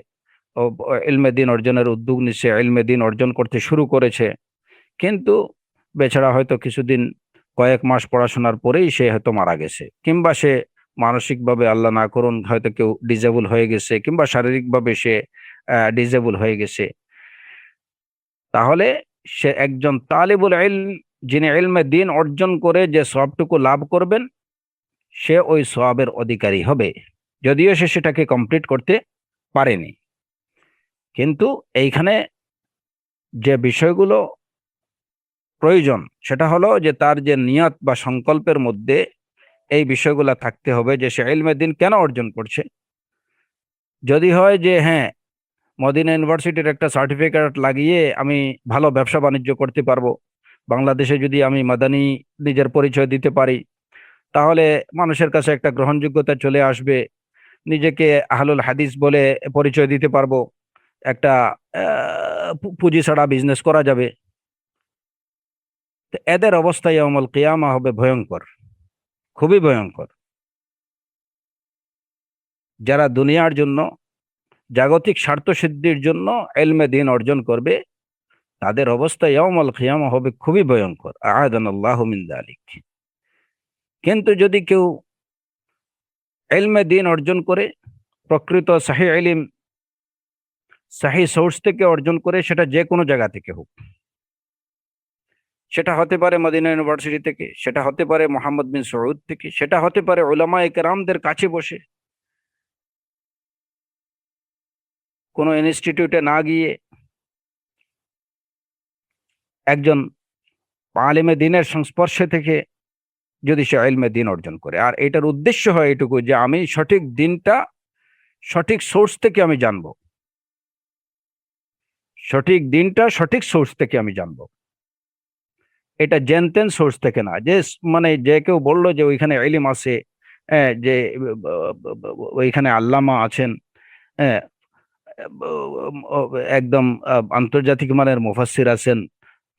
ইলমে দ্বীন অর্জনের উদ্যোগ নিচ্ছে, ইলমে দ্বীন অর্জন করতে শুরু করেছে, কিন্তু বেচারা হয়তো কিছুদিন কয়েক মাস পড়াশোনার পরেই সে হয়তো মারা গেছে, কিংবা সে মানসিকভাবে আল্লাহ না করুন হয়তো কেউ ডিজেবল হয়ে গেছে, কিংবা শারীরিকভাবে সে ডিজেবল হয়ে গেছে। তাহলে সে একজন তালিবুল ইলম, যিনি ইলমে দ্বীন অর্জন করে যে সওয়াবটুকু লাভ করবেন, সে ওই সওয়াবের অধিকারী হবে, যদিও সে সেটাকে কমপ্লিট করতে পারেনি। কিন্তু এইখানে যে বিষয়গুলো প্রয়োজন সেটা হলো যে তার যে নিয়ত বা সংকল্পের মধ্যে এই বিষয়গুলো থাকতে হবে যে সে ইলমে দ্বীন কেন অর্জন করছে। যদি হয় যে হ্যাঁ, মদিনা ইউনিভার্সিটির একটা সার্টিফিকেট লাগিয়ে আমি ভালো ব্যবসা বাণিজ্য করতে পারবো, বাংলাদেশে যদি আমি মাদানী নিজের পরিচয় দিতে পারি, তাহলে মানুষের কাছে একটা গ্রহণযোগ্যতা চলে আসবে, নিজেকে আহলুল হাদিস বলে পরিচয় দিতে পারবো, একটা পুঁজি ছাড়া বিজনেস করা যাবে। তো এদের অবস্থা ইয়াউমুল কিয়ামা হবে ভয়ঙ্কর, খুবই ভয়ঙ্কর। যারা দুনিয়ার জন্য জাগতিক স্বার্থ সিদ্ধির জন্য ইলমে দ্বীন অর্জন করবে, তাদের অবস্থা ইয়াউমুল কিয়ামা হবে খুবই ভয়ঙ্কর। আ'আদানাল্লাহু মিন যালিক। কিন্তু যদি কেউ ইলমে দ্বীন অর্জন করে, প্রকৃত সহিহ ইলম সহিহ সোর্স থেকে অর্জন করে, সেটা যে কোনো জায়গা থেকে হোক, সেটা হতে পারে মদিনা ইউনিভার্সিটি থেকে, সেটা হতে পারে মোহাম্মদ বিন সউদ থেকে, সেটা হতে পারে উলামায়ে কেরামদের কাছে বসে, কোনো ইনস্টিটিউটে না গিয়ে, একজন আলেমে দ্বীনের সংস্পর্শে থেকে যদি সে ইলমে দ্বীন অর্জন করে, আর এটার উদ্দেশ্য হয় এটুকু যে আমি সঠিক দ্বীনটা সঠিক সোর্স থেকে আমি জানবো, সঠিক দ্বীনটা সঠিক সোর্স থেকে আমি জানবো, এটা জেনতেন সোর্স থেকে না। যে মানে যে কেউ বললো যে ওইখানে ইলম আছে, যে ওইখানে আল্লামা আছেন, হ্যাঁ, একদম আন্তর্জাতিক মানের মুফাসসির আছেন,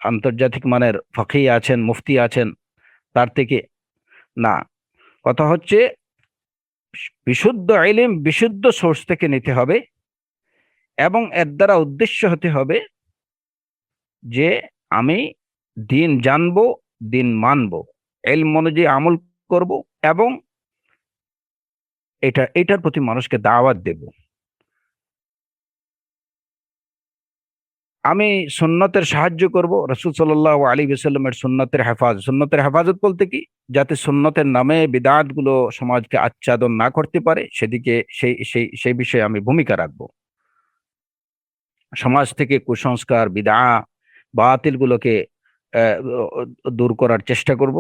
আন্তর্জাতিক মানের ফকি আছেন, মুফতি আছেন, তার থেকে না। কথা হচ্ছে বিশুদ্ধ ইলম বিশুদ্ধ সোর্স থেকে নিতে হবে এবং এর দ্বারা উদ্দেশ্য হতে হবে যে আমি দ্বীন জানবো, দ্বীন মানবো, ইলম অনুযায়ী আমল করব এবং এটার প্রতি মানুষকে দাওয়াত দেব। আমি সুন্নতের সাহায্য করব, রাসূল সাল্লাল্লাহু আলাইহি ওয়াসাল্লামের সুন্নতের হেফাজত বলতে কি, যাতে সুন্নতের নামে বিদআত গুলো সমাজকে আচ্ছাদন না করতে পারে, সেদিকে সেই বিষয়ে আমি ভূমিকা রাখবো। সমাজ থেকে কুসংস্কার, বাতিল গুলোকে আহ, দূর করার চেষ্টা করব,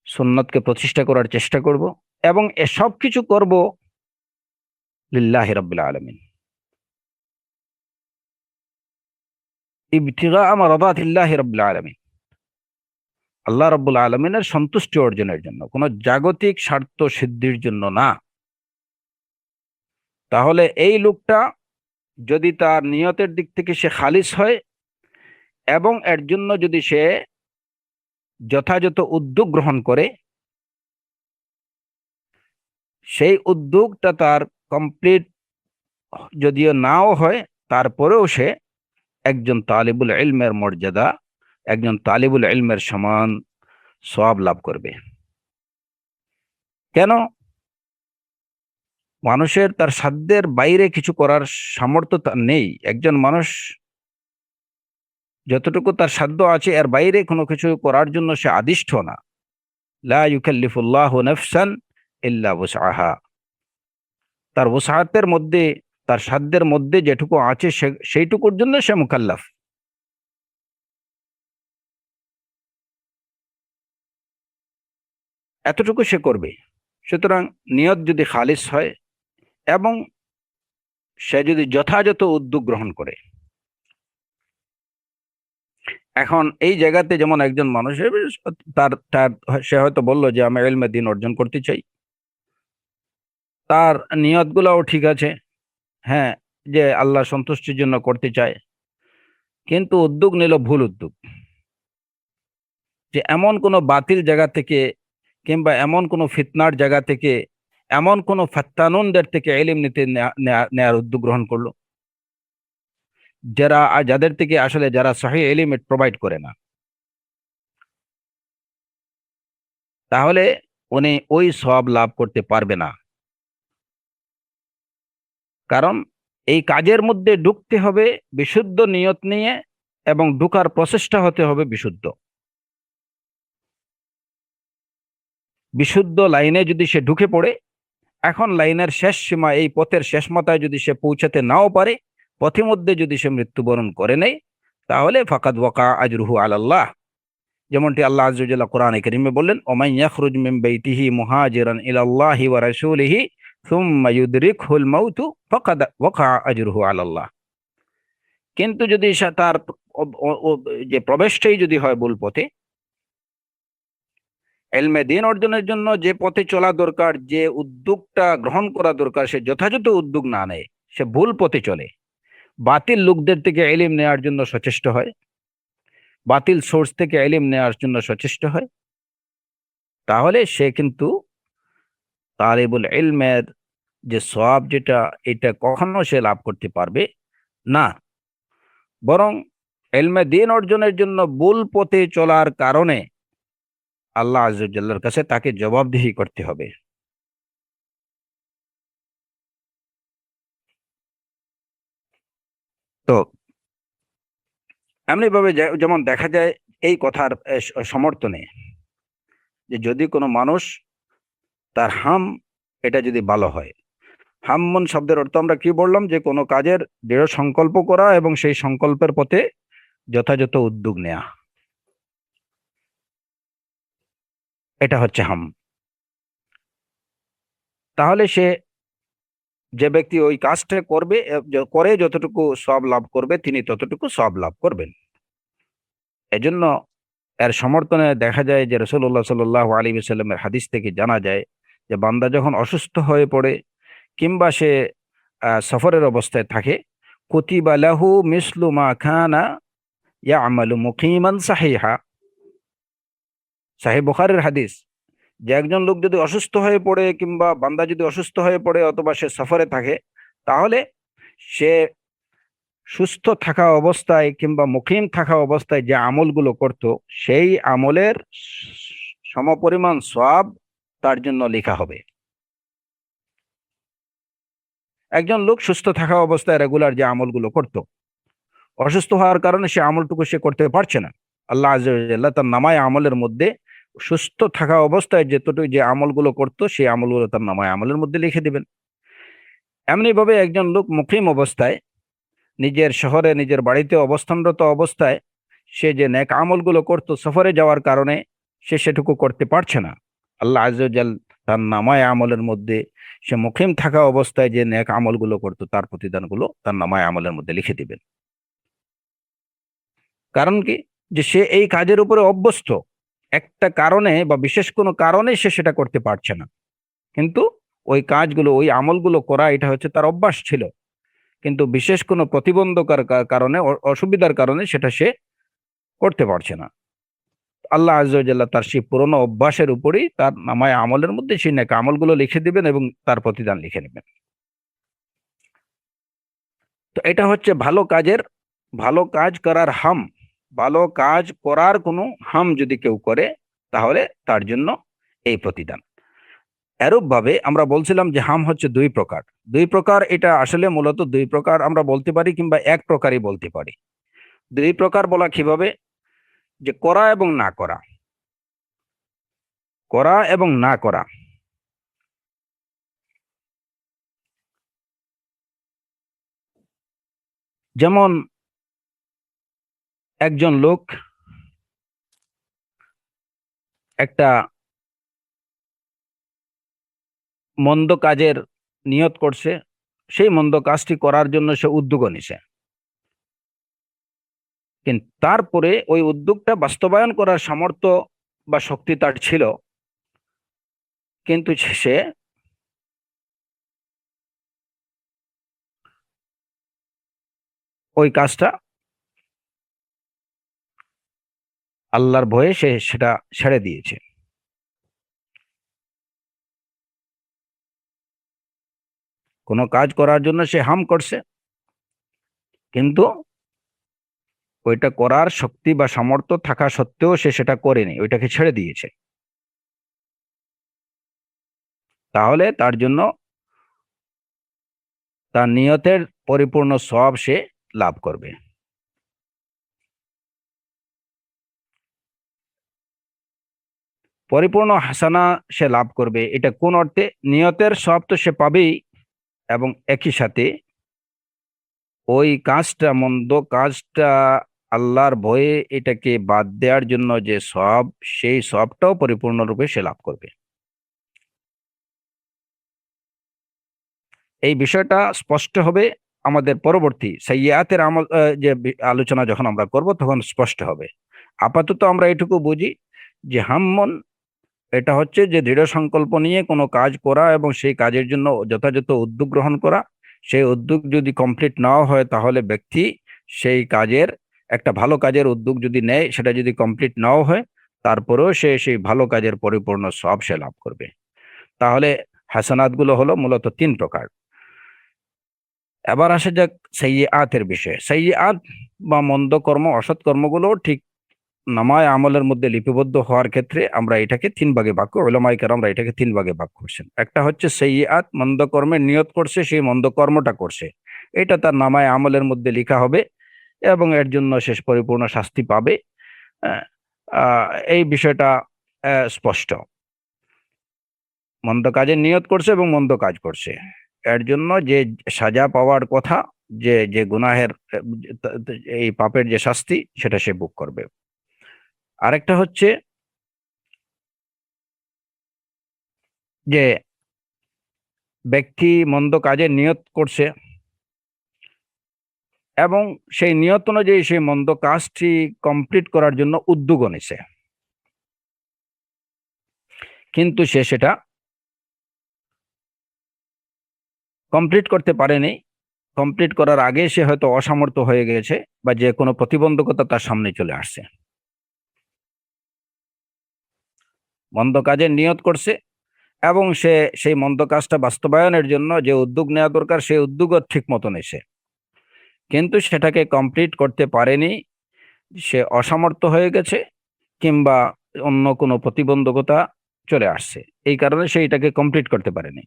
সুন্নতকে প্রতিষ্ঠা করার চেষ্টা করব এবং এসব কিছু করব লিল্লাহি রাব্বিল আলামিন, ইবতিগা মারাদাতিল্লাহি রাব্বিল আলামিন, আল্লাহ রাব্বুল আলামিনের সন্তুষ্টি অর্জনের জন্য, কোনো জাগতিক স্বার্থ সিদ্ধির জন্য না। তাহলে এই লোকটা যদি তার নিয়তের দিক থেকে সে খালিস হয় এবং এর জন্য যদি সে যথাযথ উদ্যোগ গ্রহণ করে, সেই উদ্যোগটা তার কমপ্লিট যদিও নাও হয়, তারপরেও সে একজন তালিবুল ইলমের মর্যাদা, একজন তালিবুল ইলমের সমান সওয়াব লাভ করবে। কেন? মানুষের তার সাধ্যের বাইরে কিছু করার সামর্থ্য তার নেই। একজন মানুষ যতটুকু তার সাধ্য আছে এর বাইরে কোনো কিছু করার জন্য সে আদিষ্ঠ না। লা ইউকাল্লিফুল্লাহু নাফসান ইল্লা ওয়াসআহা। তার ওসাআতের মধ্যে, তার সাধ্যের মধ্যে যেটুকু আছে সেইটুকুর জন্য সে মুকাল্লাফ। এতটুকু সে করবে। সুতরাং নিয়ত যদি খালিস হয় এবং সে যদি যথাযথ উদ্যোগ গ্রহণ করে। এখন এই জায়গাতে যেমন একজন মানুষ তার তার সে হয়তো বলল যে আমি ইলমে দ্বীন অর্জন করতে চাই, তার নিয়ত গুলাও ঠিক আছে, হ্যাঁ, যে আল্লাহ সন্তুষ্টির জন্য করতে চায়, কিন্তু উদ্যোগ নিল ভুল উদ্যোগ, যে এমন কোনো বাতিল জায়গা থেকে কিংবা এমন কোনো ফিতনার জায়গা থেকে, এমন কোনো ফাত্তানুনদের থেকে ইলম নিতে নেয়ার উদ্যোগ গ্রহণ করলো, যাদের থেকে আসলে যারা সহিহ ইলম প্রোভাইড করে না। তাহলে উনি ওই সওয়াব লাভ করতে পারবে না। কারণ এই কাজের মধ্যে ঢুকতে হবে বিশুদ্ধ নিয়ত নিয়ে, এবং ঢুকার প্রচেষ্টা হতে হবে বিশুদ্ধ। বিশুদ্ধ লাইনে যদি সে ঢুকে পড়ে, এখন লাইনের শেষ সীমা, এই পথের শেষ মাথায় যদি সে পৌঁছাতে নাও পারে, পথিমধ্যে যদি সে মৃত্যুবরণ করে নেয়, তাহলে ফাকাদ ওয়াকা আজরুহু আলাল্লাহ। যেমনটি আল্লাহ আযজা ওয়া জাল্লা কোরআনে কারীমে বললেন, ওমান ইয়াখরুজ মিন বাইতিহি মুহাজিরান ইলাল্লাহি ওয়া রাসূলিহি সুম্মা ইউদরিকহুল মাউতু ফাকাদ ওয়াকা আজরুহু আলাল্লাহ। কিন্তু যদি সে তার যে প্রবেশটাই যদি হয় ভুল পথে, ইলমে দ্বীন অর্জনের জন্য যে পথে চলা দরকার, যে উদ্যোগটা গ্রহণ করা দরকার, সে যথাযথ উদ্যোগ না নেয়, সে ভুল পথে চলে, বাতিল লোকদের থেকে ইলম নেওয়ার জন্য সচেষ্ট হয়, বাতিল সোর্স থেকে ইলম নেওয়ার জন্য সচেষ্ট হয়, তাহলে সে কিন্তু তালিবুল ইলমের যে সওয়াব যেটা, এটা কখনো সে লাভ করতে পারবে না। বরং ইলমে দ্বীন অর্জনের জন্য ভুল পথে চলার কারণে আল্লাহ আযজা ওয়া জাল্লার কাছে তাকে জবাবদিহি করতে হবে। তো এমনি ভাবে যেমন দেখা যায় এই কথার সমর্থনে, যে যদি কোনো মানুষ তার হাম এটা যদি ভালো হয়, হাম্মন শব্দের অর্থ আমরা কি বললাম, যে কোনো কাজের দৃঢ় সংকল্প করা এবং সেই সংকল্পের পথে যথাযথ উদ্যোগ নেয়া, এটা হচ্ছে হাম। তাহলে সে, যে ব্যক্তি ওই কাজটা করবে, করে যতটুকু সওয়াব লাভ করবে, তিনি ততটুকু সওয়াব লাভ করবেন। এজন্য এর সমর্থনে দেখা যায় যে রাসূলুল্লাহ সাল্লাল্লাহু আলাইহি ওয়াসাল্লামের হাদিস থেকে জানা যায় যে বান্দা যখন অসুস্থ হয়ে পড়ে কিংবা সে সফরের অবস্থায় থাকে, কুতিবা লাহু মিসলু মা কানা ইয়ামালু মুকিমান সাহিহা। সহিহ বুখারীর হাদিস, যে একজন লোক যদি অসুস্থ হয়ে পড়ে কিংবা বান্দা যদি অসুস্থ হয়ে পড়ে অথবা সে সফরে থাকে, তাহলে সে সুস্থ থাকা অবস্থায় কিংবা মুকিম থাকা অবস্থায় যে আমলগুলো করত, সেই আমলের সমপরিমাণ সওয়াব তার জন্য লেখা হবে। একজন লোক সুস্থ থাকা অবস্থায় রেগুলার যে আমলগুলো করত, অসুস্থ হওয়ার কারণে সে আমলটুকু সে করতে পারছে না, আল্লাহ আযজা ওয়া জাল্লা তার নামায় আমলের মধ্যে সুস্থ থাকা অবস্থায় যতটুকু যে আমলগুলো করত, সেই আমলগুলো তার নামায় আমলের মধ্যে লিখে দিবেন। এমনি ভাবে একজন লোক মুকিম অবস্থায় নিজের শহরে নিজের বাড়িতে অবস্থানরত অবস্থায় সে যে নেক আমলগুলো করত, সফরে যাওয়ার কারণে সে সেটুকু করতে পারছে না, আল্লাহ আযজা ওয়া জাল তার নামায় আমলের মধ্যে সে মুকিম থাকা অবস্থায় যে নেক আমলগুলো করত, তার প্রতিদানগুলো তার নামায় আমলের মধ্যে লিখে দিবেন। কারণ কি, যে সে এই কাজের উপরে অভ্যস্ত, একটা কারণে বা বিশেষ কোনো কারণে সে সেটা করতে পারছে না, কিন্তু ওই কাজগুলো ওই আমলগুলো করা এটা হচ্ছে তার অভ্যাস ছিল, কিন্তু বিশেষ কোনো প্রতিবন্ধকার কারণে, অসুবিধার কারণে সেটা সে করতে পারছে না। আল্লাহ আযজা ওয়া জাল্লা তার সেই পুরনো অভ্যাসের উপরেই তার নামায় আমলের মধ্যে সেই নেক আমলগুলো লিখে দিবেন এবং তার প্রতিদান লিখে নেবেন। তো এটা হচ্ছে ভালো কাজের, ভালো কাজ করার হাম। ভালো কাজ করার কোনো হাম যদি কেউ করে, তাহলে তার জন্য এই প্রতিদান। এরূপ ভাবে আমরা বলছিলাম যে হাম হচ্ছে দুই প্রকার। দুই প্রকার, এটা আসলে মূলত দুই প্রকার আমরা বলতে পারি কিংবা এক প্রকারই বলতে পারি। দুই প্রকার বলা কিভাবে, যে করা এবং না করা, করা এবং না করা। যেমন একজন লোক একটা মন্দ কাজের নিয়ত করছে, সেই মন্দ কাজটি করার জন্য সে উদ্যোগ নিছে, কিন্তু তারপরে ওই উদ্যোগটা বাস্তবায়ন করার সামর্থ্য বা শক্তি তার ছিল, কিন্তু সে ওই কাজটা আল্লাহর ভয়ে সে সেটা ছেড়ে দিয়েছে। কোনো কাজ করার জন্য সে হাম করছে, কিন্তু ওইটা করার শক্তি বা সামর্থ্য থাকা সত্ত্বেও সে সেটা করেনি, ওইটাকে ছেড়ে দিয়েছে। তাহলে তার জন্য তার নিয়তের পরিপূর্ণ সওয়াব সে লাভ করবে। পরিপূর্ণ হাসানা সে লাভ করবে, এটা কোন অর্থে? নিয়তের সওয়াব তো সে পাবেই, এবং একই সাথে ওই কাজটা, মন্দ কাজটা আল্লাহর ভয়ে এটাকে বাদ দেওয়ার জন্য যে সওয়াব, সেই সওয়াবটাও পরিপূর্ণরূপে সে লাভ করবে। এই বিষয়টা স্পষ্ট হবে আমাদের পরবর্তী সাইয়্যাতের আমল যে আলোচনা যখন আমরা করব তখন স্পষ্ট হবে। আপাতত আমরা এটুকু বুঝি যে হাম্মন এটা হচ্ছে যে দৃঢ় সংকল্প নিয়ে কোনো কাজ করা এবং সেই কাজের জন্য যথাযথ উদ্যোগ গ্রহণ করা। সেই উদ্যোগ যদি কমপ্লিট নাও হয়, তাহলে ব্যক্তি সেই কাজের, একটা ভালো কাজের উদ্যোগ যদি নেয়, সেটা যদি কমপ্লিট নাও হয়, তারপরেও সে সেই ভালো কাজের পরিপূর্ণ সওয়াব সে লাভ করবে। তাহলে হাসানাতগুলো হলো মূলত তিন প্রকার। এবার আসা যাক সাইয়্যাতের বিষয়ে। সাইয়্যাত বা মন্দ কর্ম, অসৎ কর্মগুলো ঠিক নামায় আমলের মধ্যে লিপিবদ্ধ হওয়ার ক্ষেত্রে আমরা এটাকে তিন ভাগে ভাগ করি। উলামায়ে কেরামরা এটাকে তিন ভাগে ভাগ করছেন। একটা হচ্ছে সাইয়্যাত, মন্দ কর্মের নিয়ত করছে, সেই মন্দ কর্মটা করছে, এটা তার নামায় আমলের মধ্যে লেখা হবে এবং এর জন্য শেষ পরিপূর্ণ শাস্তি পাবে। আহ, এই বিষয়টা স্পষ্ট। মন্দ কাজের নিয়ত করছে এবং মন্দ কাজ করছে, এর জন্য যে সাজা পাওয়ার কথা, যে যে গুনাহের এই পাপের যে শাস্তি, সেটা সে ভোগ করবে। আরেকটা হচ্ছে যে ব্যক্তি মন্দ কাজের নিয়ত করছে এবং সেই নিয়ত অনুযায়ী সেই মন্দ কাজটি কমপ্লিট করার জন্য উদ্যোগ নিছে, কিন্তু সে সেটা কমপ্লিট করতে পারেনি। কমপ্লিট করার আগে সে হয়তো অসামর্থ্য হয়ে গেছে, বা যে কোনো প্রতিবন্ধকতা তার সামনে চলে আসছে। মন্দ কাজের নিয়ত করছে এবং সে সেই মন্দ কাজটা বাস্তবায়নের জন্য যে উদ্যোগ নেওয়া দরকার, সেই উদ্যোগও ঠিক মতো নেছে, কিন্তু সেটাকে কমপ্লিট করতে পারেনি, সে অসামর্থ্য হয়ে গেছে, কিংবা অন্য কোনো প্রতিবন্ধকতা চলে আসছে, এই কারণে সে এটাকে কমপ্লিট করতে পারেনি।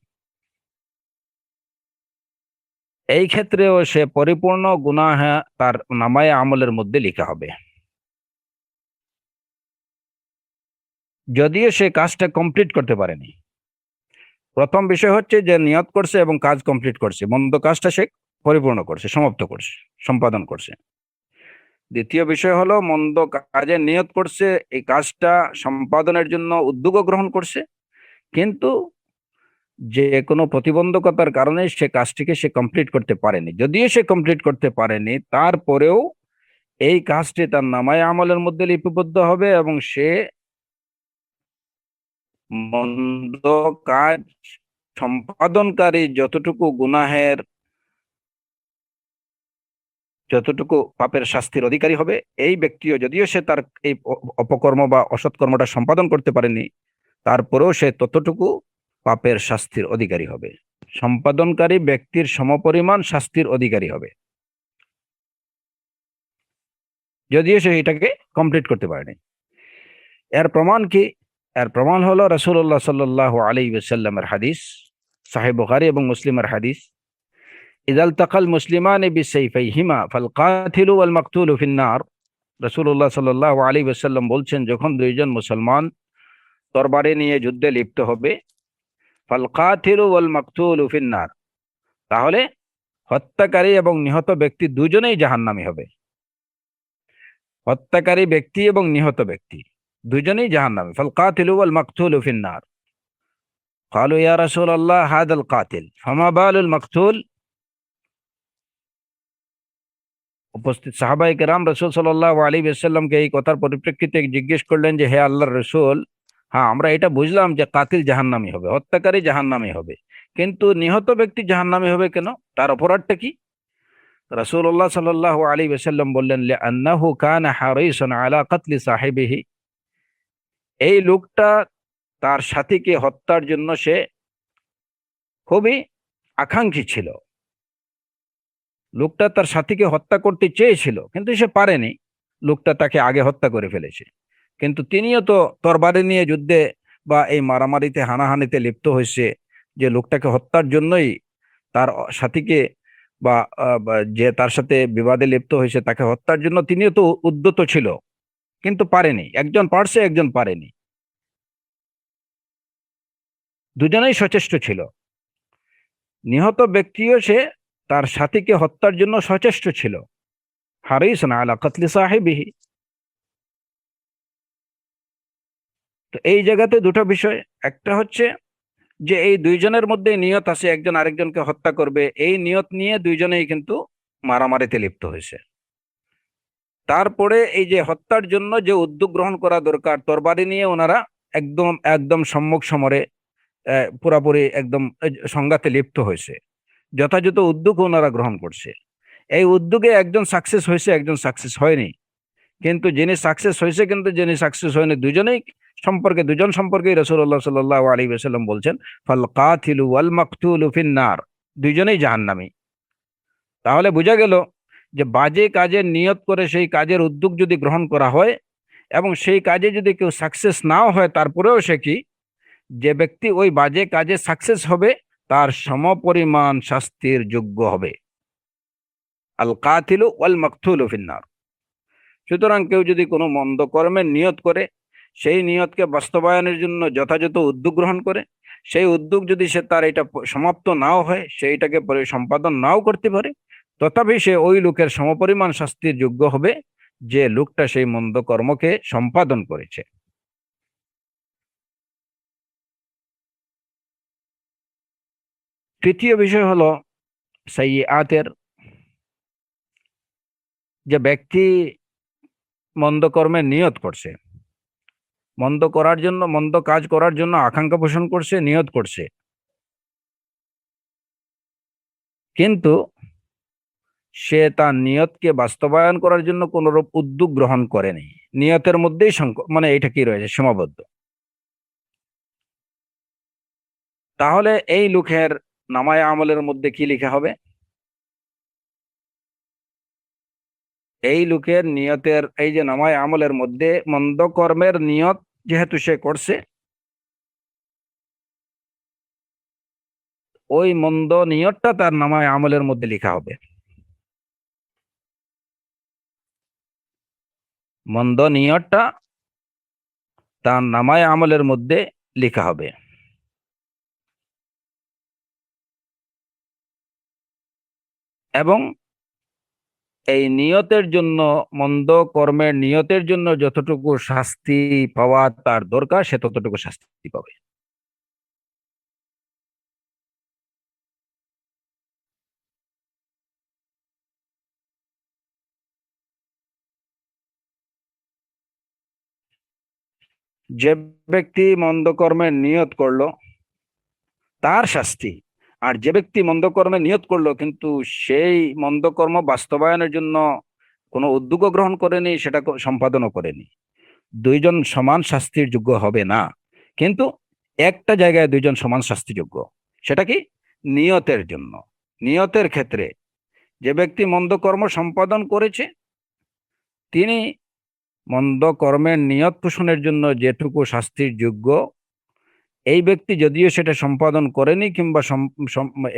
এই ক্ষেত্রেও সে পরিপূর্ণ গুনাহ তার নামায়ে আমলের মধ্যে লেখা হবে, যদিও সে কাজটা কমপ্লিট করতে পারেনি। প্রথম বিষয় হচ্ছে যে নিয়ত করছে এবং কাজ কমপ্লিট করছে, মন্দ কাজটা সে পরিপূর্ণ করছে, সমাপ্ত করছে, সম্পাদন করছে। দ্বিতীয় বিষয় হলো মন্দ কাজে নিয়ত করছে, এই কাজটা সম্পাদনের জন্য উদ্যোগ গ্রহণ করছে, কিন্তু যে কোনো প্রতিবন্ধকতার কারণে সে কাজটিকে সে কমপ্লিট করতে পারেনি। যদিও সে কমপ্লিট করতে পারেনি, তারপরেও এই কাজটি তার নামায়ে আমলের মধ্যে লিপিবদ্ধ হবে এবং সে মন্দ কাজ সম্পাদনকারী যতটুকু পাপের শাস্তির অধিকারী হবে, এই ব্যক্তিও, যদিও সে তার এই অপকর্ম বা অসৎ কর্মটা সম্পাদন করতে পারেনি, তারপরেও সে ততটুকু পাপের শাস্তির অধিকারী হবে। সম্পাদনকারী ব্যক্তির সমপরিমাণ শাস্তির অধিকারী হবে, যদিও সে এটাকে কমপ্লিট করতে পারেনি। এর প্রমাণ কি? এর প্রমাণ হলো রাসূলুল্লাহ সাল্লাল্লাহু আলাইহি ওয়াসাল্লামের হাদিস, সহিহ বুখারী এবং মুসলিমের হাদিস। ইযাল তাকাল মুসলিমানি বিসাইফাইহিমা ফাল কাতিলু ওয়াল মাকতুলু ফিন-নার। রাসূলুল্লাহ সাল্লাল্লাহু আলাইহি ওয়াসাল্লাম বলছেন, যখন দুইজন মুসলমান তরবারি নিয়ে যুদ্ধে লিপ্ত হবে, ফাল কাতিলু ওয়াল মাকতুলু ফিন-নার, তাহলে হত্যাকারী এবং নিহত ব্যক্তি দুজনেই জাহান্নামী হবে। হত্যাকারী ব্যক্তি এবং নিহত ব্যক্তি দুজনেই জাহান্নামী। ফাল কাতিলু ওয়াল মাকতুলু ফিন-নার। قالوا يا رسول الله هذا القاتل فما بال المقتول। উপস্থিত সাহাবায়ে কেরাম রাসূল সাল্লাল্লাহু আলাইহি ওয়াসাল্লামকে এই কথার পরিপ্রেক্ষিতে জিজ্ঞেস করলেন যে, হে আল্লাহর রাসূল, হ্যাঁ আমরা এটা বুঝলাম যে কাতিল জাহান্নামী হবে, হত্যাকারী জাহান্নামী হবে, কিন্তু নিহত ব্যক্তি জাহান্নামী হবে কেন? তার অপরাধটা কি? রাসূলুল্লাহ সাল্লাল্লাহু আলাইহি ওয়াসাল্লাম বললেন, লিআন্নাহু কানা হারিসান আলা কতলি সাহিবিহি। এই লোকটা তার সাথীকে হত্যার জন্য সে খুবই আকাঙ্ক্ষী ছিল। লোকটা তার সাথীকে হত্যা করতে চেয়েছিল, কিন্তু সে পারেনি। লোকটা তাকে আগে হত্যা করে ফেলেছে, কিন্তু তিনিও তো তরবারি নিয়ে যুদ্ধে বা এই মারামারিতে হানাহানিতে লিপ্ত হয়েছে, যে লোকটাকে হত্যার জন্যই তার সাথীকে বা যে তার সাথে বিবাদে লিপ্ত হয়েছে তাকে হত্যার জন্য তিনিও তো উদ্যত ছিল, কিন্তু পারেনি। একজন পারছে, একজন পারেনি, দুজনেই সচেষ্ট ছিল। নিহত ব্যক্তিও সে তার সাথীকে হত্যার জন্য সচেষ্ট ছিল, হারিসান আলা কতলি সাহিবিহি। তো এই জায়গাতে দুটো বিষয়, একটা হচ্ছে যে এই দুইজনের মধ্যে নিয়ত আছে একজন আরেকজনকে হত্যা করবে, এই নিয়ত নিয়ে দুইজনেই কিন্তু মারামারিতে লিপ্ত হয়েছে। তারপরে এই যে হত্যার জন্য যে উদ্যোগ গ্রহণ করা দরকার, তরবারি নিয়ে ওনারা একদম একদম সম্মুখ সমরে পুরাপুরি একদম সংঘাতে লিপ্ত হয়েছে, যথাযথ উদ্যোগ ওনারা গ্রহণ করছে। এই উদ্যোগে একজন সাকসেস হয়েছে, একজন সাকসেস হয়নি। কিন্তু যিনি সাকসেস হয়েছে কিন্তু যিনি সাকসেস হয়নি, দুজন সম্পর্কে রাসূলুল্লাহ সাল্লাল্লাহু আলাইহি ওয়াসাল্লাম বলছেন, ফাল কাতিলু ওয়াল মাকতুলু ফিন্নার, দুইজনেই জাহান্নামী। তাহলে বোঝা গেল যে বাজে কাজের নিয়ত করে সেই কাজের উদ্যোগ যদি গ্রহণ করা হয় এবং সেই কাজে যদি কেউ সাকসেস নাও হয়, তারপরেও সে কি, যে ব্যক্তি ওই বাজে কাজে সাকসেস হবে তার সমপরিমাণ শাস্তির যোগ্য হবে। আল কাতিলু ওয়াল মাকতুলু ফিন্নার। সুতরাং কেউ যদি কোনো মন্দ কর্মের নিয়ত করে, সেই নিয়তকে বাস্তবায়নের জন্য যথাযথ উদ্যোগ গ্রহণ করে, সেই উদ্যোগ যদি সে তার এটা সমাপ্ত নাও হয়, সেইটাকে সম্পাদন নাও করতে পারে, তথাপি সে ওই লোকের সমপরিমাণ শাস্তির যোগ্য হবে যে লোকটা সেই মন্দ কর্মকে সম্পাদন করেছে। তৃতীয় বিষয় হলো সাইয়্যাতের, যে ব্যক্তি মন্দ কর্মের নিয়ত করছে, মন্দ করার জন্য, মন্দ কাজ করার জন্য আকাঙ্ক্ষা পোষণ করছে, নিয়ত করছে, কিন্তু সে তার নিয়তকে বাস্তবায়ন করার জন্য কোনরূপ উদ্যোগ গ্রহণ করেনি, নিয়তের মধ্যেই মানে এটা কি রয়েছে, সীমাবদ্ধ। তাহলে এই লোকের নামায়ে আমলের মধ্যে কি লেখা হবে? এই লোকের নিয়তের, এই যে নামায়ে আমলের মধ্যে মন্দ কর্মের নিয়ত যেহেতু সে করছে, ওই মন্দ নিয়তটা তার নামায়ে আমলের মধ্যে লেখা হবে। মন্দ নিয়তটা তার নামায়ে আমলের মধ্যে লেখা হবে। এবং এই নিয়তের জন্য, মন্দ কর্মের নিয়তের জন্য যতটুকু শাস্তি পাওয়া তার দরকার, সে ততটুকু শাস্তি পাবে। যে ব্যক্তি মন্দ কর্মের নিয়ত করলো তার শাস্তি, আর যে ব্যক্তি মন্দ কর্মের নিয়ত করলো কিন্তু সেই মন্দ কর্ম বাস্তবায়নের জন্য কোনো উদ্যোগ গ্রহণ করেনি, সেটা সম্পাদনও করেনি, দুইজন সমান শাস্তির যোগ্য হবে না। কিন্তু একটা জায়গায় দুইজন সমান শাস্তিযোগ্য, সেটা কি, নিয়তের জন্য। নিয়তের ক্ষেত্রে যে ব্যক্তি মন্দ কর্ম সম্পাদন করেছে, তিনি মন্দ কর্মের নিয়ত পোষণের জন্য যেটুকু শাস্তির যোগ্য, এই ব্যক্তি যদিও সেটা সম্পাদন করেনি কিংবা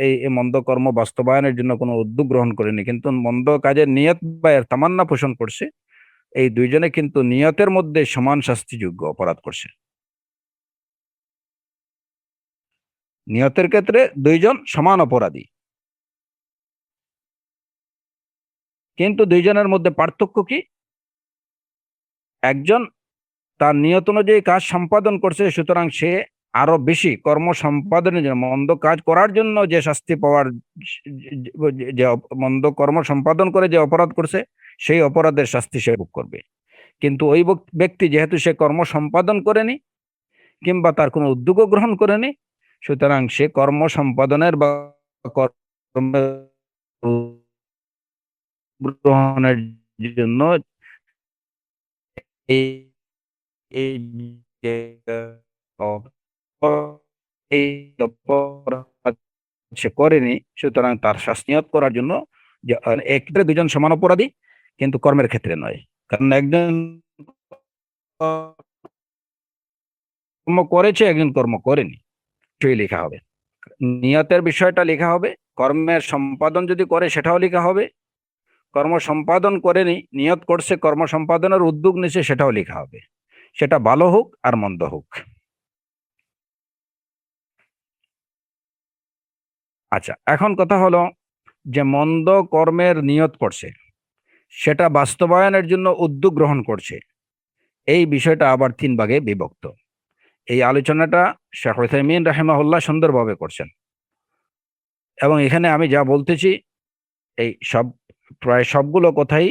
এই মন্দ কর্ম বাস্তবায়নের জন্য কোনো উদ্যোগ গ্রহণ করেনি, কিন্তু মন্দ কাজের নিয়ত বা এর তামান্না পোষণ করছে, এই দুইজনে কিন্তু নিয়তের মধ্যে সমান শাস্তিযোগ্য অপরাধ করছে। নিয়তের ক্ষেত্রে দুইজন সমান অপরাধী, কিন্তু দুইজনের মধ্যে পার্থক্য কি, একজন তার নিয়ত অনুযায়ী কাজ সম্পাদন করছে, সুতরাং সে আরো বেশি কর্ম সম্পাদনের জন্য, মন্দ কাজ করার জন্য যে শাস্তি পাওয়ার, যে মন্দ কর্ম সম্পাদন করে যে অপরাধ করছে সেই অপরাধের শাস্তি সে ভোগ করবে। কিন্তু ওই ব্যক্তি যেহেতু সে কর্ম সম্পাদন করেনি কিংবা তার কোনো উদ্যোগও গ্রহণ করেনি, সুতরাং সে কর্ম সম্পাদনের বা কর্মের গ্রহণের জন্য এই এই যে এই অপরাধ সে করেনি, সুতরাং তার শাস্তিয়ত করার জন্য যে একত্রে দুজন সমান অপরাধী, কিন্তু কর্মের ক্ষেত্রে নয়। কারণ একজন কর্ম করেছে, একজন কর্ম করেনি, সেই লেখা হবে। নিয়তের বিষয়টা লেখা হবে, কর্মের সম্পাদন যদি করে সেটাও লেখা হবে, কর্ম সম্পাদন করেনি নিয়ত করছে, কর্ম সম্পাদনের উদ্যোগ নিছে, সেটাও লেখা হবে, সেটা ভালো হোক আর মন্দ হোক। আচ্ছা, এখন কথা হলো যে মন্দ কর্মের নিয়ত করছে, সেটা বাস্তবায়নের জন্য উদ্যোগ গ্রহণ করছে, এই বিষয়টা আবার তিন ভাগে বিভক্ত। এই আলোচনাটা শেখ উসাইমিন রাহিমাহুল্লাহ সুন্দরভাবে করছেন, এবং এখানে আমি যা বলতেছি এই প্রায় সবগুলো কথাই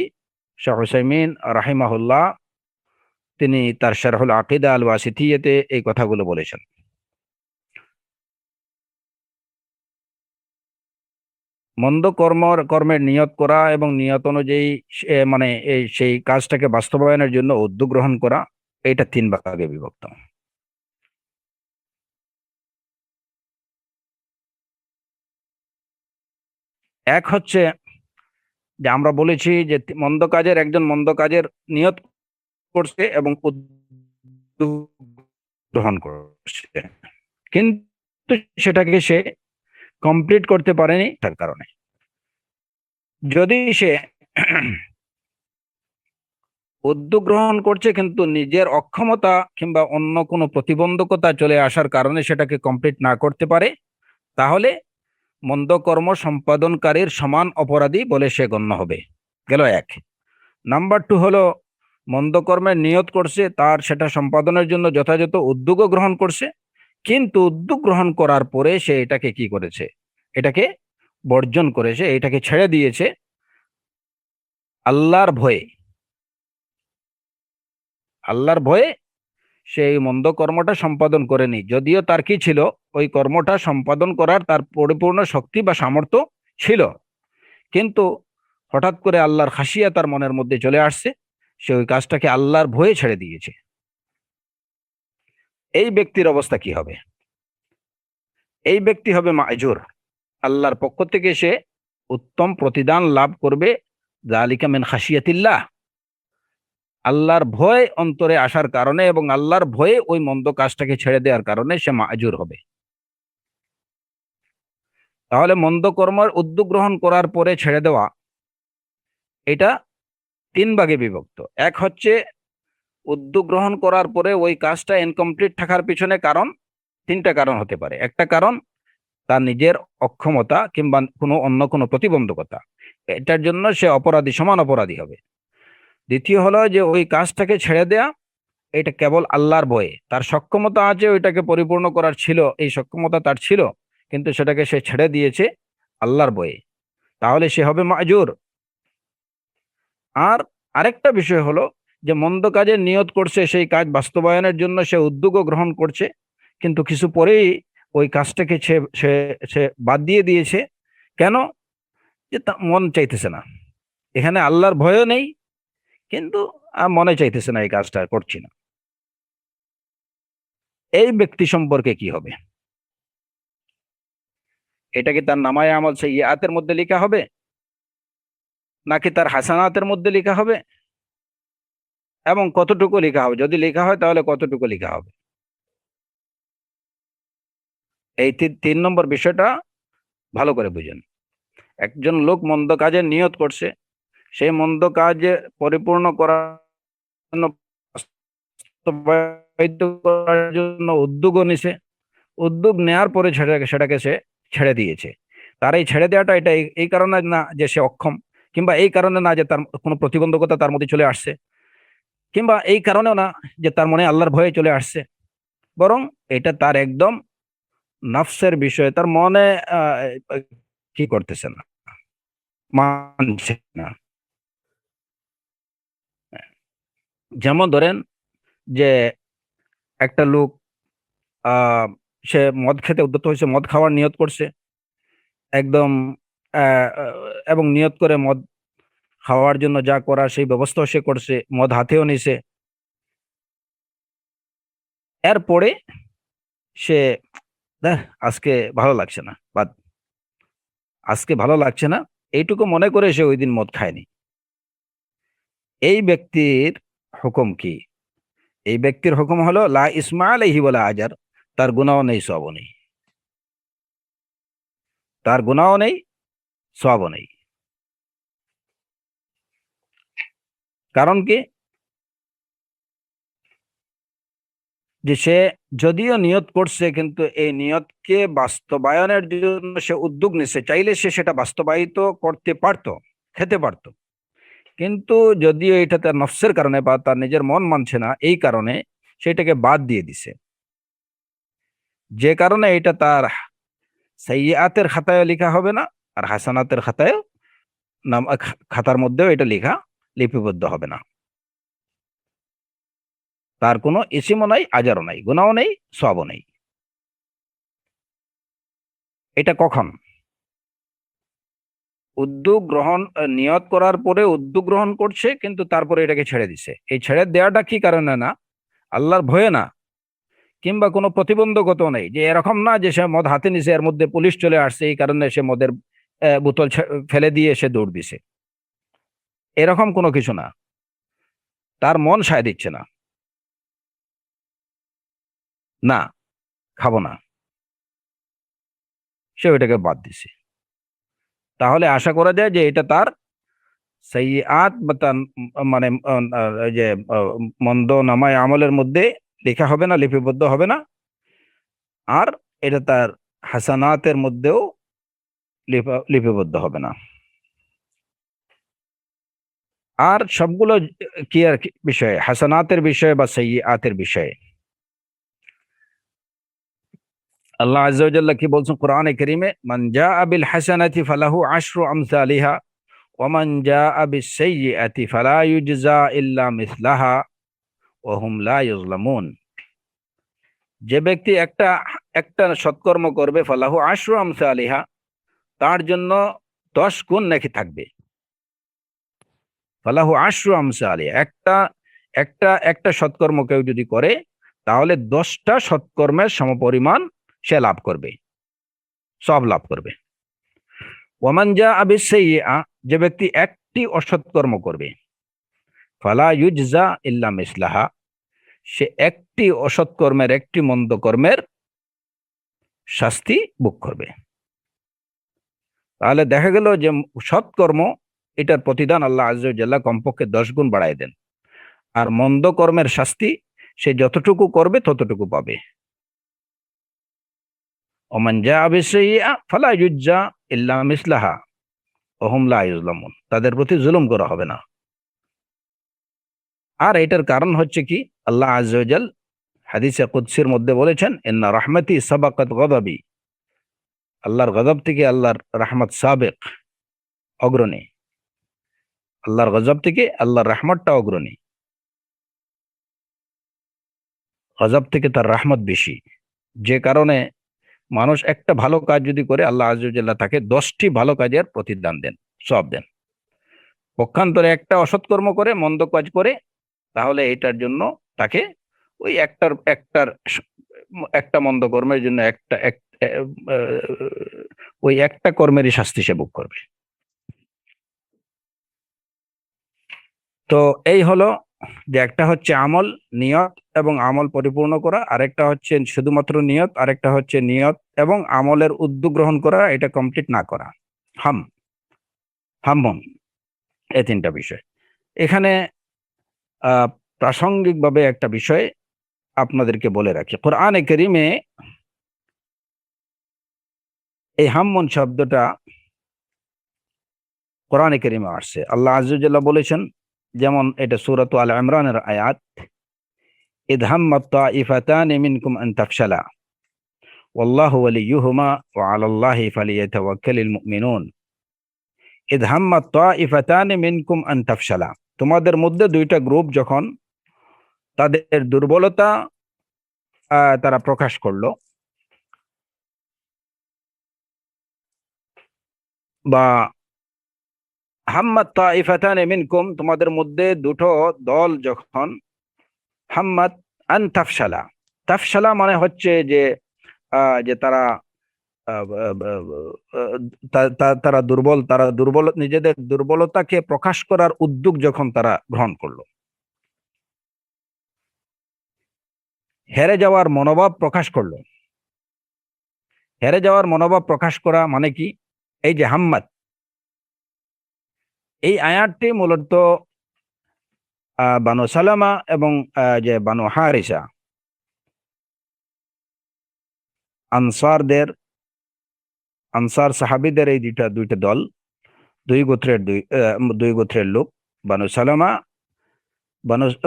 শেখ উসাইমিন রাহিমাহুল্লাহ তিনি তার শারহুল আকিদা আল ওয়াসিতিয়াতে এই কথাগুলো বলেছেন। মন্দ কর্মের নিয়ত করা এবং নিয়ত অনুযায়ী মানে সেই কাজটাকে বাস্তবায়নের জন্য উদ্যোগ গ্রহণ করা, এটা তিন ভাগে বিভক্ত। এক হচ্ছে যে আমরা বলেছি যে মন্দ কাজের, একজন মন্দ কাজের নিয়ত করছে এবং উদ্যোগ গ্রহণ করছে, কিন্তু সেটাকে সে কমপ্লিট করতে পারেনি তার কারণে। যদি সে উদ্যোগ গ্রহণ করছে কিন্তু নিজের অক্ষমতা কিংবা অন্য কোনো প্রতিবন্ধকতা চলে আসার কারণে সেটাকে কমপ্লিট না করতে পারে, তাহলে মন্দ কর্ম সম্পাদনকারীর সমান অপরাধী বলে সে গণ্য হবে। গেল এক। নাম্বার টু হলো মন্দ কর্মের নিয়ত করছে, তার সেটা সম্পাদনের জন্য যথাযথ উদ্যোগও গ্রহণ করছে, কিন্তু উদ্যোগ গ্রহণ করার পরে সে এটাকে কি করেছে, এটাকে বর্জন করেছে, এটাকে ছেড়ে দিয়েছে আল্লাহর ভয়ে। আল্লাহর ভয়ে সেই মন্দ কর্মটা সম্পাদন করেনি, যদিও তার কি ছিল, ওই কর্মটা সম্পাদন করার তার পরিপূর্ণ শক্তি বা সামর্থ্য ছিল, কিন্তু হঠাৎ করে আল্লাহর খাসিয়া তার মনের মধ্যে চলে আসছে, সে ওই কাজটাকে আল্লাহর ভয়ে ছেড়ে দিয়েছে। এই ব্যক্তির অবস্থা কি হবে? এই ব্যক্তি হবে মাজুর, আল্লাহর পক্ষ থেকে সে উত্তম প্রতিদান লাভ করবে। যালিকা মিন খাসিয়াতিল্লাহ, আল্লাহর ভয় অন্তরে আসার কারণে এবং আল্লাহর ভয়ে ওই মন্দ কাজটাকে ছেড়ে দেওয়ার কারণে সে মাজুর হবে। তাহলে মন্দ কর্মের উদ্যোগ গ্রহণ করার পরে ছেড়ে দেওয়া, এটা তিন ভাগে বিভক্ত। এক হচ্ছে উদ্যোগ গ্রহণ করার পরে ওই কাজটা ইনকমপ্লিট থাকার পিছনে কারণ, তিনটা কারণ হতে পারে। একটা কারণ তার নিজের অক্ষমতা কিংবা অন্য কোনো প্রতিবন্ধকতা, এটার জন্য সে অপরাধী, সমান অপরাধী হবে। দ্বিতীয় হলো যে ওই কাজটাকে ছেড়ে দেয়া, এটা কেবল আল্লাহর ভয়ে, তার সক্ষমতা আছে ওইটাকে পরিপূর্ণ করার ছিল, এই সক্ষমতা তার ছিল, কিন্তু সেটাকে সে ছেড়ে দিয়েছে আল্লাহর ভয়ে, তাহলে সে হবে মাজুর। আর আরেকটা বিষয় হলো যে মন্দ কাজের নিয়ত করছে, সেই কাজ বাস্তবায়নের জন্য সে উদ্যোগও গ্রহণ করছে, কিন্তু কিছু পরেই ওই কাজটাকে সে সে সে বাদ দিয়ে দিয়েছে। কেন? যে তা মন চাইতেছে না, এখানে আল্লাহর ভয়ও নেই, কিন্তু মনে চাইতেছে না, এই কাজটা করছি না। এই ব্যক্তি সম্পর্কে কি হবে? এটা কি তার নামায়ে আমল সাইয়্যাতের মধ্যে লেখা হবে, নাকি তার হাসানাতের মধ্যে লেখা হবে? এবং কতটুকু লেখা হবে? যদি লেখা হয় তাহলে কতটুকু লেখা হবে? এই তিন নম্বর বিষয়টা ভালো করে বুঝেন। একজন লোক মন্দ কাজের নিয়ত করছে, সেই মন্দ কাজ পরিপূর্ণ করার জন্য, বাস্তবায়িত করার জন্য উদ্যোগও নিছে, উদ্যোগ নেয়ার পরে সেটাকে সে ছেড়ে দিয়েছে। তার এই ছেড়ে দেওয়াটা এটা এই কারণে না যে সে অক্ষম, কিংবা এই কারণে না যে তার কোনো প্রতিবন্ধকতা তার মধ্যে চলে আসছে, কিংবা এই কারণেও না যে তার মনে আল্লাহর ভয়ে চলে আসছে, বরং এটা তার একদম নফসের বিষয়, তার মনে আহ, কি করতেছে না, মানছে না। যেমন ধরেন যে একটা লোক আহ সে মদ খেতে উদ্যত হয়েছে, মদ খাওয়ার নিয়ত করছে একদম, এবং নিয়ত করে মদ খাওয়ার জন্য যা করা সেই ব্যবস্থাও সে করছে, মদ হাতেও নিছে। এরপরে সে দেখ আজকে ভালো লাগছে না, বাদ, আজকে ভালো লাগছে না, এইটুকু মনে করে সে ওই দিন মদ খায়নি। এই ব্যক্তির হুকুম কি? এই ব্যক্তির হুকুম হলো লা ইসমা আলাইহি ওয়ালা আজার, তার গুনাহও নেই, সওয়াবও নেই। তার গুনাহও নেই, সওয়াবও নেই। কারণ কি? যে সে যদিও নিয়ত করছে, কিন্তু এই নিয়তকে বাস্তবায়নের জন্য সে উদ্যোগ নিছে, চাইলে সে সেটা বাস্তবায়িত করতে পারতো, খেতে পারতো, কিন্তু যদিও এটা তার নফসের কারণে বা তার নিজের মন মানছে না, এই কারণে সেটাকে বাদ দিয়ে দিছে। যে কারণে এটা তার সাইয়্যাতের খাতায় লেখা হবে না, আর হাসানাতের খাতায় নাম খাতার মধ্যেও এটা লেখা লিপিবদ্ধ হবে না। তার কোনো ইসিমও নাই, আজারও নাই, গুনাহও নেই, সওয়াবও নেই। এটা কখন? উদ্যোগ গ্রহণ, নিয়ত করার পরে উদ্যোগ গ্রহণ করছে, কিন্তু তারপরে এটাকে ছেড়ে দিছে। এই ছেড়ে দেওয়াটা কি কারণে? না আল্লাহর ভয়ে না, কিংবা কোনো প্রতিবন্ধকতা নেই, যে এরকম না যে সে মদ হাতে নিছে, এর মধ্যে পুলিশ চলে আসছে এই কারণে সে মদের বোতল ফেলে দিয়ে সে দৌড় দিছে, এরকম কোনো কিছু না। তার মন সায় দিচ্ছে না, না খাবো না, সে ওইটাকে বাদ দিছে। তাহলে আশা করা যায় যে এটা তার সাইয়্যাত বা তার মানে এই যে মন্দ নামায় আমলের মধ্যে লেখা হবে না, লিপিবদ্ধ হবে না। আর এটা তার হাসানাতের মধ্যেও লিপিবদ্ধ হবে না। আর সবগুলো কি আর কি বিষয়ে, হাসানাতের বিষয়ে বা সাইয়্যাতের বিষয়ে, আল্লাহ আযজা ওয়া জাল্লা কি বলছেন কোরআনে কারীমে? মান জাআ বিল হাসানাতি ফালাহু আশরু আমসালিহা ওয়া মান জাআ বিস সাইয়্যাতি ফালা ইউজজা ইল্লা মিসলাহা ওয়া হুম লা ইউযলামুন। যে ব্যক্তি একটা একটা সৎকর্ম করবে, ফালাহু আশরু আমসালিহা, তার জন্য 10 গুণ নেকি থাকবে। ফালাহু আশরু আমসালিহা, একটা একটা একটা সৎকর্ম কেউ যদি করে, তাহলে 10টা সৎকর্মের সমপরিমাণ সে লাভ করবে, সব লাভ করবে। ওয়ামান জাআ বিস-সাইয়্যিআ, যে ব্যক্তি একটি অসৎকর্ম করবে, ফালা ইউজজা ইল্লা মিসলাহা, সে একটি অসৎকর্মের, একটি মন্দ কর্মের শাস্তি ভোগ করবে। তাহলে দেখা গেল যে সৎকর্ম, এটার প্রতিদান আল্লাহ আযজা ওয়া জাল্লা কমপক্ষে 10 গুণ বাড়ায় দেন, আর মন্দ কর্মের শাস্তি সে যতটুকু করবে ততটুকু পাবে। ওমান জাআ বিস-সাইয়্যিআ ফালা ইউজজা ইল্লা মিসলাহা ওয়া হুম লা ইউযলামুন, তাদের প্রতি জুলুম করা হবে না। আর এটার কারণ হচ্ছে কি? আল্লাহ আযজা ওয়া জাল হাদিসে কুদসির মধ্যে বলেছেন, ইন্না রাহমাতি সাবাকাত গযাবি, আল্লাহর গজব থেকে আল্লাহর রাহমত সাবেক, অগ্রণী। আল্লাহর গজব থেকে আল্লাহর রহমতটা অগ্রণী, গজব থেকে তার রহমত বেশি। যে কারণে মানুষ একটা ভালো কাজ যদি করে, আল্লাহ আযজা ওয়া জাল্লা তাকে 10টি ভালো কাজের প্রতিদান দেন, সব দেন। পক্ষান্তরে একটা অসৎকর্ম করে, মন্দ কাজ করে, তাহলে এটার জন্য তাকে ওই একটা মন্দ কর্মের জন্য ওই একটা কর্মেরই শাস্তি সে ভোগ করবে। তো এই হলো যে একটা হচ্ছে আমল, নিয়ত এবং আমল পরিপূর্ণ করা, আরেকটা হচ্ছে শুধুমাত্র নিয়ত, আরেকটা হচ্ছে নিয়ত এবং আমলের উদ্যোগ গ্রহণ করা, এটা কমপ্লিট না করা, হাম হাম্মন, এই তিনটা বিষয়। এখানে প্রাসঙ্গিকভাবে একটা বিষয় আপনাদেরকে বলে রাখি, কোরআনে কারীমে এই হাম্মন শব্দটা কোরআনে কারীমে আসছে, আল্লাহ আযজা ওয়া জাল্লা বলেছেন, যেমন এটা সূরাত আল ইমরানের আয়াত, ইদ হাম্মাত তাইফাতানি মিনকুম আন তাফশালা ওয়াল্লাহু ওয়ালিয়ুহুমা ওয়া আলাল্লাহি ফালিয়াতাওয়াক্কালিল মুমিনুন। ইদ হাম্মাত তাইফাতানি মিনকুম আন তাফশালা, তোমাদের মধ্যে দুইটা গ্রুপ যখন তাদের দুর্বলতা তারা প্রকাশ করলো, বা হাম্মাত তাইফাতানি মিনকুম, তোমাদের মধ্যে দুটো দল যখন, হাম্মাত আন তাফশালা, তাফশালা মানে হচ্ছে যে যে তারা তারা দুর্বল, নিজেদের দুর্বলতাকে প্রকাশ করার উদ্যোগ যখন তারা গ্রহণ করলো, হেরে যাওয়ার মনোভাব প্রকাশ করলো। হেরে যাওয়ার মনোভাব প্রকাশ করা মানে কি? এই যে হাম্মাত, এই আয়াতটি মূলত বানু সালামা এবং যে বানু হারিসা, আনসার সাহাবীদের এই দুইটা দল, দুই গোত্রের লোক, বানু সালামা,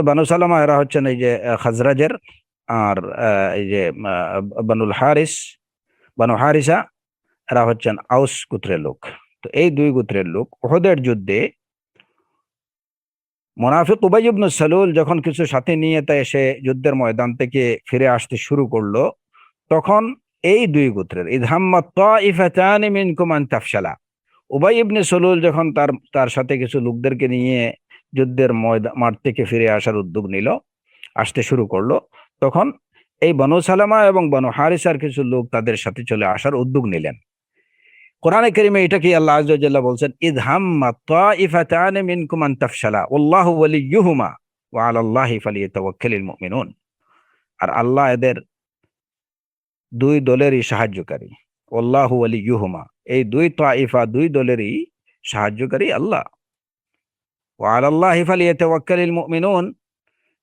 বানু সালামা এরা হচ্ছেন এই যে খাজরাজের, আর এই যে বানু হারিসা এরা হচ্ছেন আউস গোত্রের লোক। তো এই দুই গোত্রের লোক উহুদের যুদ্ধে মুনাফিক উবাই ইবনে সালুল যখন কিছু সাথী নিয়ে তাই সে যুদ্ধের ময়দান থেকে ফিরে আসতে শুরু করলো, তখন এই দুই গোত্রের ইদ হাম্মাত তাইফাতানি মিনকুম আন তাফশালা, উবাই ইবনে সালুল যখন তার সাথে কিছু লোকদেরকে নিয়ে যুদ্ধের মাঠ থেকে ফিরে আসার উদ্যোগ নিল, আসতে শুরু করলো, তখন এই বানু সালামা এবং বানু হারিসার কিছু লোক তাদের সাথে চলে আসার উদ্যোগ নিলেন। কোরআনে কারীমে এটা কি আল্লাহ আযজা ওয়া জাল্লা বলছেন, ইদ হাম্মাত তাইফাতানি মিনকুম আন তাফশালা ওয়াল্লাহু ওয়ালিয়ুহুমা ওয়া আলাল্লাহি ফালিয়াতাওয়াক্কালিল মুমিনুন। আর আল্লাহ এদের দুই দলেরই সাহায্যকারী, ওয়াল্লাহু ওয়ালিয়ুহুমা, এই দুই তাইফা, দুই দলেরই সাহায্যকারী আল্লাহ। ওয়া আলাল্লাহি ফালিয়াতাওয়াক্কালিল মুমিনুন,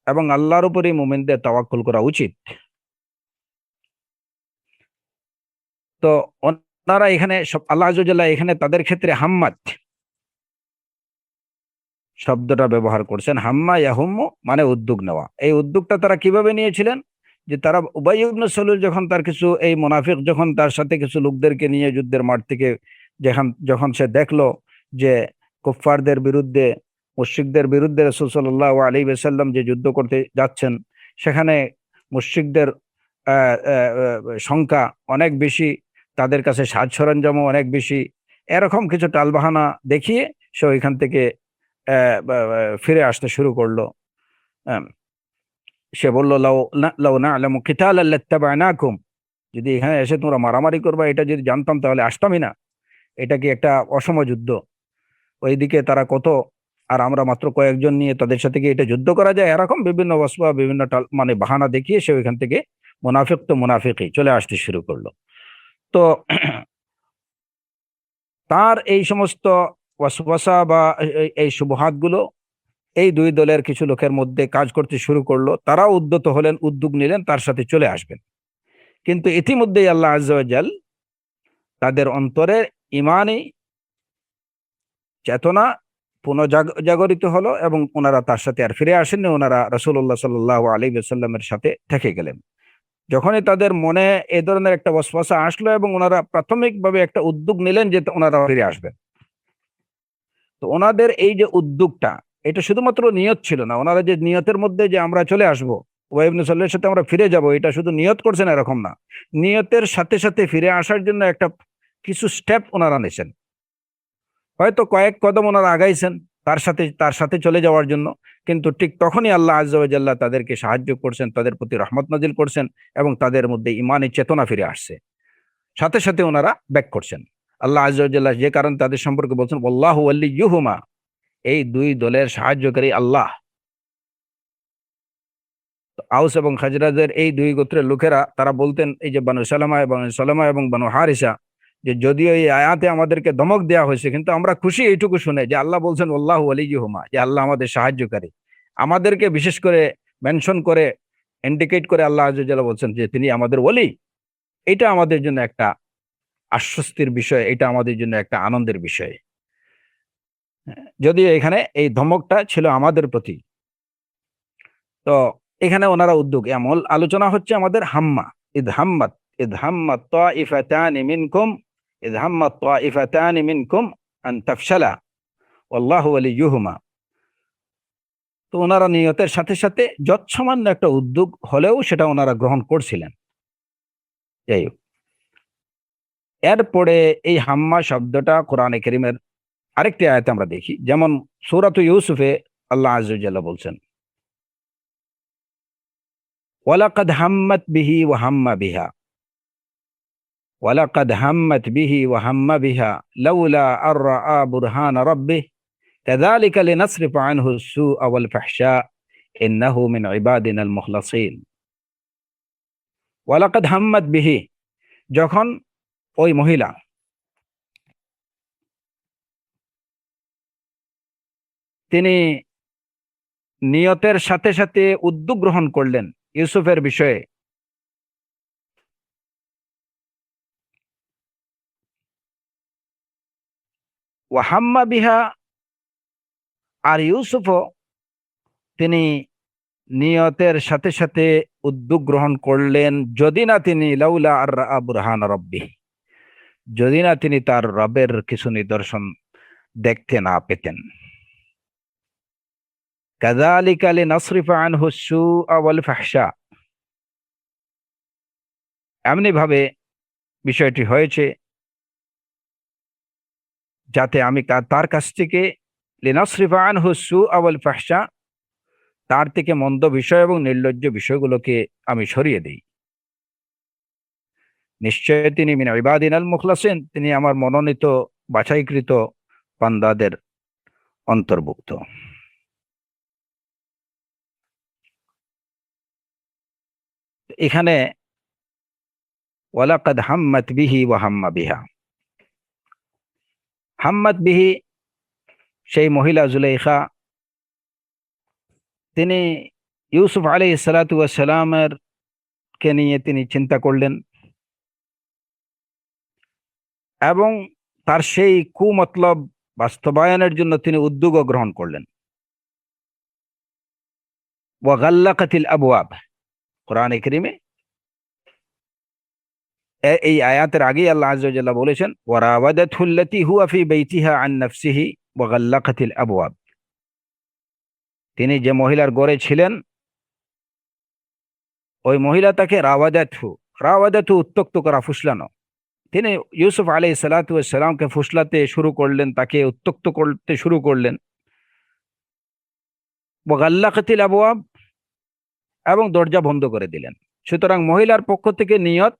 এবং আল্লাহর উপরই মুমিনদের তাওয়াক্কুল করা উচিত। তো ওনারা এখানে আল্লাহ আযজা ওয়া জাল্লা এখানে তাদের ক্ষেত্রে হাম্মাত শব্দটা ব্যবহার করছেন। হাম্মা ইয়াহুম্মু মানে উদ্যোগ নেওয়া। এই উদ্যোগটা তারা কিভাবে নিয়েছিলেন? যে তারা উবাই ইবনে সালুল যখন তার কিছু এই মুনাফিক যখন তার সাথে কিছু লোকদেরকে নিয়ে যুদ্ধের মাঠ থেকে যখন সে দেখলো যে কুফফারদের বিরুদ্ধে, মুশরিকদের বিরুদ্ধে রাসূল সাল্লাল্লাহু আলাইহি ওয়াসাল্লাম যে যুদ্ধ করতে যাচ্ছেন, সেখানে মুশরিকদের সংখ্যা অনেক বেশি, তাদের কাছে সাজ সরঞ্জামও অনেক বেশি, এরকম কিছু টালবাহানা দেখিয়ে সে ওইখান থেকে ফিরে আসতে শুরু করলো। সে বলল, লাউ না'লামু কিতালান লাত্তাবা'নাকুম, যদি এখানে এসে তোমরা মারামারি করবা এটা যদি জানতাম তাহলে আসতামই না। এটা কি একটা অসম যুদ্ধ? ওইদিকে তারা কত, আর আমরা মাত্র কয়েকজন নিয়ে তাদের সাথে কি এটা যুদ্ধ করা যায়? এরকম বিভিন্ন ওয়াসওয়া, বিভিন্ন মানে বাহানা দেখিয়ে সে ওইখান থেকে মুনাফিক তো মুনাফিকই চলে আসতে শুরু করলো। তো তার এই সমস্ত ওয়াসওয়াসা বা এই শুবহাত গুলো এই দুই দলের কিছু লোকের মধ্যে কাজ করতে শুরু করলো। তারাও উদ্যত হলেন, উদ্যোগ নিলেন তার সাথে চলে আসবেন। কিন্তু ইতিমধ্যেই আল্লাহ আযজা ওয়া জাল তাদের অন্তরে ঈমানী চেতনা পুনঃজাগরিত হলো এবং ওনারা তার সাথে আর ফিরে আসেননি। ওনারা রাসূলুল্লাহ সাল্লাল্লাহু আলাইহি ওয়াসাল্লামের সাথে থেকে গেলেন। যখনই তাদের মনে এ ধরনের একটা ওয়াসওয়াসা আসলো এবং ওনারা প্রাথমিকভাবে একটা উদ্যোগ নিলেন যে ওনারা ফিরে আসবেন, তো ওনাদের এই যে উদ্যোগটা, এটা শুধুমাত্র নিয়ত ছিল না। ওনারা যে নিয়তের মধ্যে যে আমরা চলে আসবো, উবাই ইবনে সালুলের সাথে আমরা ফিরে যাব, এটা শুধু নিয়ত করছেন এরকম না। নিয়তের সাথে সাথে ফিরে আসার জন্য একটা কিছু স্টেপ ওনারা নিয়েছেন। হয়তো কয়েক কদম ওনারা আগাইছেন তার সাথে চলে যাওয়ার জন্য, কিন্তু ঠিক তখনই আল্লাহ আযজা ওয়া জাল্লা তাদেরকে সাহায্য করছেন, তাদের প্রতি রহমত নাজিল করছেন এবং তাদের মধ্যে ঈমানী চেতনা ফিরে আসছে। সাথে সাথে ওনারা ব্যাক করছেন। আল্লাহ আযজা ওয়া জাল্লা যে কারণে তাদের সম্পর্কে বলছেন, আল্লাহু ওয়ালিয়ুহুমা, এই দুই দলের সাহায্যকারী আল্লাহ। আউস এবং খাজরাজের এই দুই গোত্রের লোকেরা তারা বলতেন, এই যে বানু সালামা এবং বানু হারিসা, যে যদিও এই আয়াতে আমাদেরকে ধমক দেওয়া হয়েছে, কিন্তু আমরা খুশি এইটুকু শুনে যে আল্লাহ বলছেন আল্লাহু ওয়ালিয়ুহুমা, যে আল্লাহ আমাদের সাহায্যকারী। আমাদেরকে বিশেষ করে মেনশন করে, ইন্ডিকেট করে আল্লাহ আযজা ওয়া জাল্লা বলছেন যে তিনি আমাদের ওলি। এটা আমাদের জন্য একটা আশ্বস্তির বিষয়, এটা আমাদের জন্য একটা আনন্দের বিষয়। যদিও এখানে এই ধমকটা ছিল আমাদের প্রতি। তো এখানে ওনারা উদ্যোগ এমন আলোচনা হচ্ছে আমাদের হাম্মা ইদ হাম্মাত তাইফাতানি মিনকুম তাইফাতানি মিনকুম আন তাফশালা ওয়াল্লাহু ওয়ালিয়ুহুমা। তো ওনারা নিয়তের সাথে সাথে যৎসামান্য একটা উদ্যোগ হলেও সেটা ওনারা গ্রহণ করছিলেন। যাই হোক, এরপরে এই হাম্মা শব্দটা কোরআনে কারীমের আরেকটি আয়াতে আমরা দেখি, যেমন সূরাতু ইউসুফে আল্লাহ আযজা ওয়া জাল্লা বলছেন, ওয়ালাকাদ হাম্মাত বিহি ওয়া হাম্মা বিহা ওয়ালাকাদ হাম্মাত বিহি ওয়া হাম্মা বিহা লাউলা আর রাআ বুরহান রাব্বিহ কাযালিকা লিনাসরিফা আনহু আস-সুআ ওয়াল ফাহশা ইন্নাহু মিন ইবাদিনাল মুখলাসিন। ওয়ালাকাদ হাম্মাত বিহি, যখন ওই মহিলা তিনি নিয়তের সাথে সাথে উদ্যোগ গ্রহণ করলেন ইউসুফের বিষয়ে, ওয়াহাম্মা বিহা, আর ইউসুফও তিনি নিয়তের সাথে সাথে উদ্যোগ গ্রহণ করলেন যদি না তিনি লাউলা আর রাআ বুরহান রাব্বিহি, যদি না তিনি তার রবের কিছু নিদর্শন দেখতে না পেতেন। কাযালিকা লিনাসরিফা আনহু আস-সুআ ওয়াল ফাহশা, এমনি ভাবে বিষয়টি হয়েছে যাতে আমি তার কাছ থেকে লিনাসরিফা আনহু আস-সুআ ওয়াল ফাহশা, তার থেকে মন্দ বিষয় এবং নির্লজ্জ বিষয়গুলোকে আমি সরিয়ে দেই। নিশ্চয় তিনি মিন ইবাদিনাল মুখলাসিন, তিনি আমার মনোনীত বাছাইকৃত বান্দাদের অন্তর্ভুক্ত। এখানে ওয়ালাকাদ হাম্মাত বিহি ওয়া হাম্মা বিহা, হাম্মাত বিহি সেই মহিলা জুলাইখা, তিনি ইউসুফ আলাইহিস সালাতু ওয়াস সালামের কে নিয়ে তিনি চিন্তা করলেন এবং তার সেই কুমতলব বাস্তবায়নের জন্য তিনি উদ্যোগ গ্রহণ করলেন। ওয়া গাল্লাকাতিল আবওয়াব, কোরআনে কারীমে এই আয়াতের আগেই আল্লাহ আযজা ওয়া জাল্লা বলেছেন, ওয়া রাওয়াদাতহু আল্লাতী হুয়া ফী বাইতিহা আন নাফসিহি ওয়া গাল্লাকাতিল আবওয়াব, তিনি যে মহিলার ঘরে ছিলেন ওই মহিলা তাকে রাওয়াদাতহু উত্ত্যক্ত করা, ফুসলানো। তিনি ইউসুফ আলাইহিস সালাতু ওয়াস সালামকে ফুসলাতে শুরু করলেন, তাকে উত্ত্যক্ত করতে শুরু করলেন। ওয়া গাল্লাকাতিল আবওয়াব, এবং দরজা বন্ধ করে দিলেন। সুতরাং মহিলার পক্ষ থেকে নিয়ত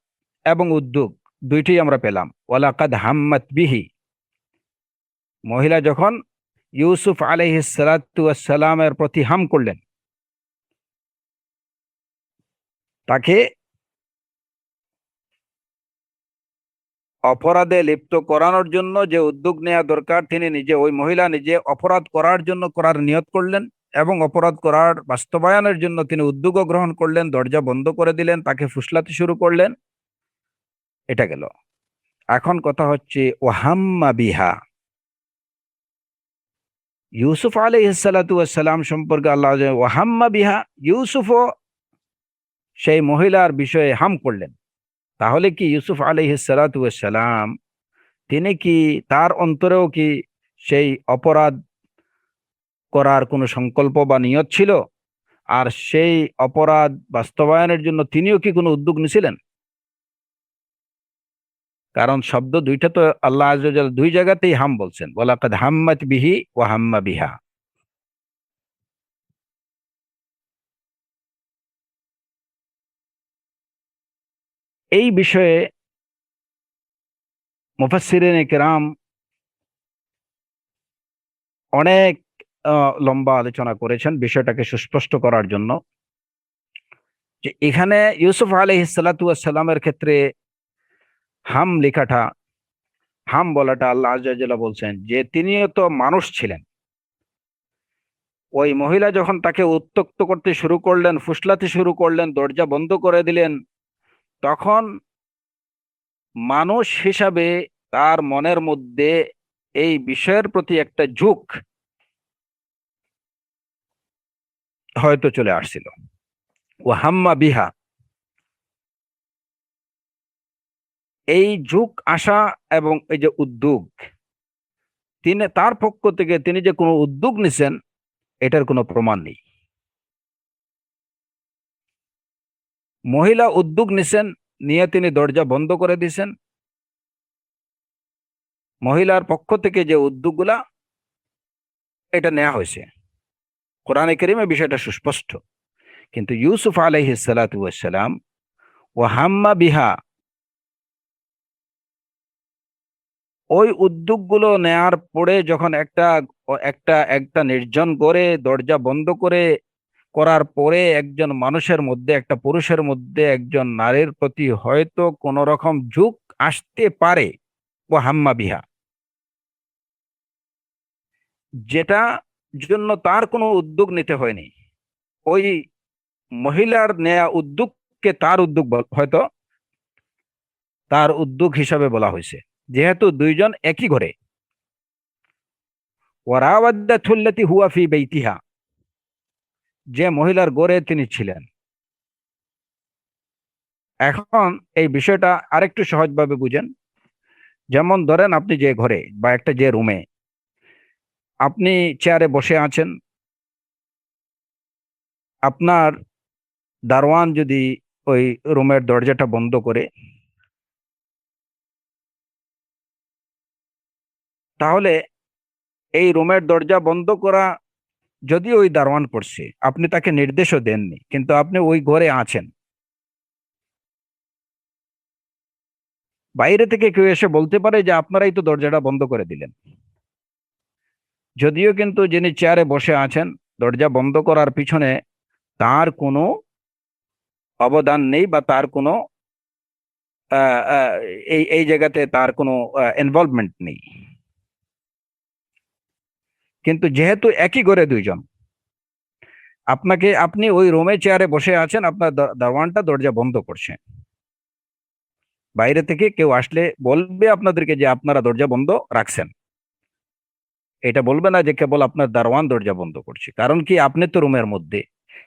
এবং উদ্যোগ দুইটাই আমরা পেলাম। ওয়ালাকাদ হাম্মাত বিহি, মহিলা যখন ইউসুফ আলাইহিস সালাতু ওয়াস সালামের প্রতি হাম করলেন, তাকে অপরাধে লিপ্ত করানোর জন্য যে উদ্যোগ নেওয়া দরকার, তিনি নিজে, ওই মহিলা নিজে অপরাধ করার জন্য করার নিয়ত করলেন এবং অপরাধ করার বাস্তবায়নের জন্য তিনি উদ্যোগও গ্রহণ করলেন, দরজা বন্ধ করে দিলেন, তাকে ফুসলাতে শুরু করলেন। এটা গেল। এখন কথা হচ্ছে ওয়াহাম্মা বিহা, ইউসুফ আলাইহিস সালাতু ওয়াস সালাম সম্পর্কে আল্লাহ ওয়াহাম্মা বিহা, ইউসুফও সেই মহিলার বিষয়ে হাম করলেন। তাহলে কি ইউসুফ আলাইহিস সালাতু ওয়াস সালাম তিনি কি তার অন্তরেও কি সেই অপরাধ করার কোনো সংকল্প বা নিয়ত ছিল? আর সেই অপরাধ বাস্তবায়নের জন্য তিনিও কি কোনো উদ্যোগ নিয়েছিলেন? কারণ শব্দ দুইটা তো আল্লাহ আযজা ওয়া জাল্লা দুই জায়গাতেই হাম বলছেন, ওয়ালাকাদ হাম্মাত বিহি ওয়া হাম্মা বিহা। এই বিষয়ে মুফাসসিরিনে কেরাম অনেক লম্বা আলোচনা করেছেন বিষয়টাকে সুস্পষ্ট করার জন্য, যে এখানে ইউসুফ আলাইহিস সালাতু ওয়াস সালামের ক্ষেত্রে হাম লেখাটা, হাম বলাটা আল্লাহ আযজা ওয়া জাল্লা বলছেন যে তিনিও তো মানুষ ছিলেন। ওই মহিলা যখন তাকে উত্ত্যক্ত করতে শুরু করলেন, ফুসলাতে শুরু করলেন, দরজা বন্ধ করে দিলেন, তখন মানুষ হিসাবে তার মনের মধ্যে এই বিষয়ের প্রতি একটা ঝোঁক হয়তো চলে আসছিল। ও হাম্মা বিহা, এই ঝুঁক আসা এবং এই যে উদ্যোগ, তিনি তার পক্ষ থেকে তিনি যে কোনো উদ্যোগ নিছেন এটার কোনো প্রমাণ নেই। মহিলা উদ্যোগ নিছেন, নিয়ে তিনি দরজা বন্ধ করে দিছেন। মহিলার পক্ষ থেকে যে উদ্যোগগুলা এটা নেওয়া হয়েছে, কোরআনে কারিমে বিষয়টা সুস্পষ্ট। কিন্তু ইউসুফ আলাইহিস সালাতু ওয়াস সালাম ও হাম্মা বিহা, ওই উদ্যোগগুলো নেয়ার পরে যখন একটা একটা একটা নির্জন করে দরজা বন্ধ করে করার পরে একজন মানুষের মধ্যে, একটা পুরুষের মধ্যে একজন নারীর প্রতি হয়তো কোন রকম ঝুঁক আসতে পারে, ও হাম্মা বিহা, যেটা জন্য তার কোনো উদ্যোগ নিতে হয়নি, ওই মহিলার নেয়া উদ্যোগকে তার উদ্যোগ হয়তো তার উদ্যোগ হিসাবে বলা হয়েছে, যেহেতু দুইজন একই ঘরে। ওয়ারাওয়াদাতুল্লাতি হুয়া ফি বাইতিহা, যে মহিলার গড়ে তিনি ছিলেন। এখন এই বিষয়টা আরেকটু সহজভাবে বুঝেন। যেমন ধরেন আপনি যে ঘরে বা একটা যে রুমে আপনি চেয়ারে বসে আছেন, আপনার দারোয়ান যদি ওই রুমের দরজাটা বন্ধ করে, তাহলে এই রুমের দরজা বন্ধ করা যদি ওই দারোয়ান করছে, আপনি তাকে নির্দেশও দেননি, কিন্তু আপনি ওই ঘরে আছেন, বাইরে থেকে কেউ এসে বলতে পারে যে আপনারাই তো দরজাটা বন্ধ করে দিলেন। যদিও কিন্তু যিনি চেয়ারে বসে আছেন, দরজা বন্ধ করার পিছনে তার কোনো অবদান নেই বা তার কোনো আহ, আহ, এই এই জায়গাতে তার কোনো ইনভলভমেন্ট নেই। কিন্তু যেহেতু একই ঘরে দুইজন, আপনি ওই রুমে চেয়ারে বসে আছেন, আপনার দারোয়ানটা দরজা বন্ধ করছে, বাইরে থেকে কেউ আসলে বলবে আপনাদেরকে যে আপনারা দরজা বন্ধ রাখছেন, এটা বলবে না যে কেবল আপনার দারোয়ান দরজা বন্ধ করছে, কারণ কি আপনি তো রুমের মধ্যে।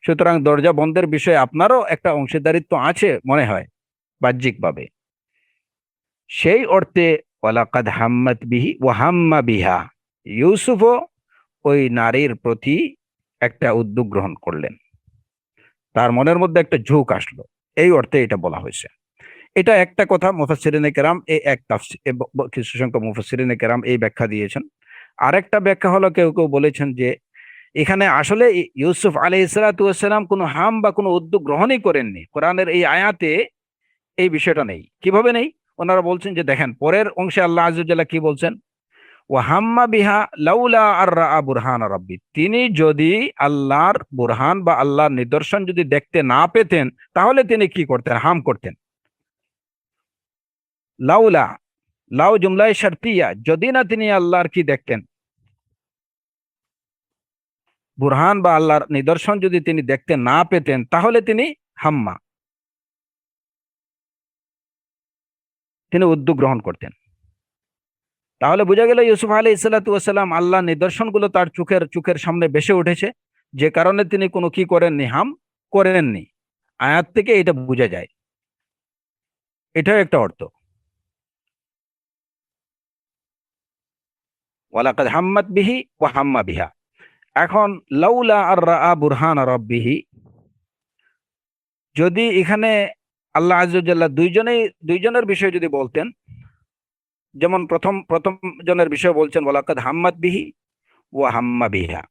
সুতরাং দরজা বন্ধের বিষয়ে আপনারও একটা অংশীদারিত্ব আছে মনে হয় বাহ্যিকভাবে। সেই অর্থে ওয়ালাকাদ হাম্মাত বিহি ওয়া হাম্মা বিহা, ইউসুফও ওই নারীর প্রতি একটা উদ্যোগ গ্রহণ করলেন, তার মনের মধ্যে একটা ঝোঁক আসলো, এই অর্থে এটা বলা হয়েছে। এটা একটা কথা মুফাসসিরিনে কেরাম এই এক তাফসীর, কিছু সংখ্যক মুফাসসিরিনে কেরাম এই ব্যাখ্যা দিয়েছেন। আরেকটা ব্যাখ্যা হলো কেউ কেউ বলেছেন যে এখানে আসলে ইউসুফ আলাইহিস সালাতু ওয়াস সালাম কোনো হাম বা কোনো উদ্যোগ গ্রহণই করেননি। কোরআনের এই আয়াতে এই বিষয়টা নেই। কিভাবে নেই? ওনারা বলছেন যে দেখেন পরের অংশে আল্লাহ আযজা ওয়া জাল্লা কি বলছেন, ওয়া হাম্মা বিহা লাউলা আর রাআ বুরহান রাব্বি, তিনি যদি আল্লাহর বুরহান বা আল্লাহর নিদর্শন যদি দেখতে না পেতেন তাহলে তিনি কি করতেন? হাম করতেন। লাউলা, লাউ জুমলায় শারতিয়া, যদি না তিনি আল্লাহর কি দেখতেন, বুরহান বা আল্লাহর নিদর্শন যদি তিনি দেখতে না পেতেন তাহলে তিনি হাম্মা, তিনি উদ্যোগ গ্রহণ করতেন। তাহলে বোঝা গেল ইউসুফ আলাইহিস সালাতু ওয়াস সালাম আল্লাহর নিদর্শনগুলো তার চোখের চোখের সামনে ভেসে উঠেছে, যে কারণে তিনি কোনো কি করেননি? হাম করেননি। আয়াত থেকে এটা বোঝা যায়, এটাও একটা অর্থ। ওয়ালাকাদ হাম্মাত বিহি ওয়া হাম্মা বিহা। এখন লাউলা আর রাআ বুরহান রাব্বিহি, যদি এখানে আল্লাহ আযজা ওয়া জাল্লা দুইজনের বিষয় যদি বলতেন, যেমন প্রথম প্রথম জনের বিষয় বলছেন ওয়ালাকাদ হাম্মাত বিহি ওয়া হাম্মা বিহা,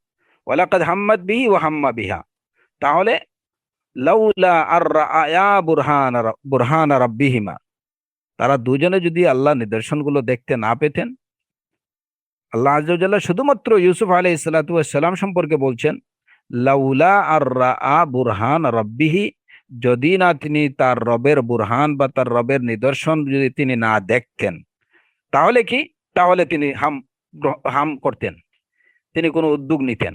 ওয়ালাকাদ হাম্মাত বিহি ওয়া হাম্মা বিহা, তাহলে লাউলা আর রাআয়া বুরহান রাব্বিহিমা, তারা দুজনে যদি আল্লাহ নিদর্শনগুলো দেখতে না পেতেন। আল্লাহ আযজা ওয়া জাল্লা শুধুমাত্র ইউসুফ আলাইহিস সালাতু ওয়াস সালাম সম্পর্কে বলছেন লাউলা আর রাআ বুরহান রাব্বিহি, যদি না তিনি তার রবের বুরহান বা তার রবের নিদর্শন যদি তিনি না দেখতেন, তাহলে কি? তাহলে তিনি হাম করতেন, তিনি কোনো উদ্যোগ নিতেন।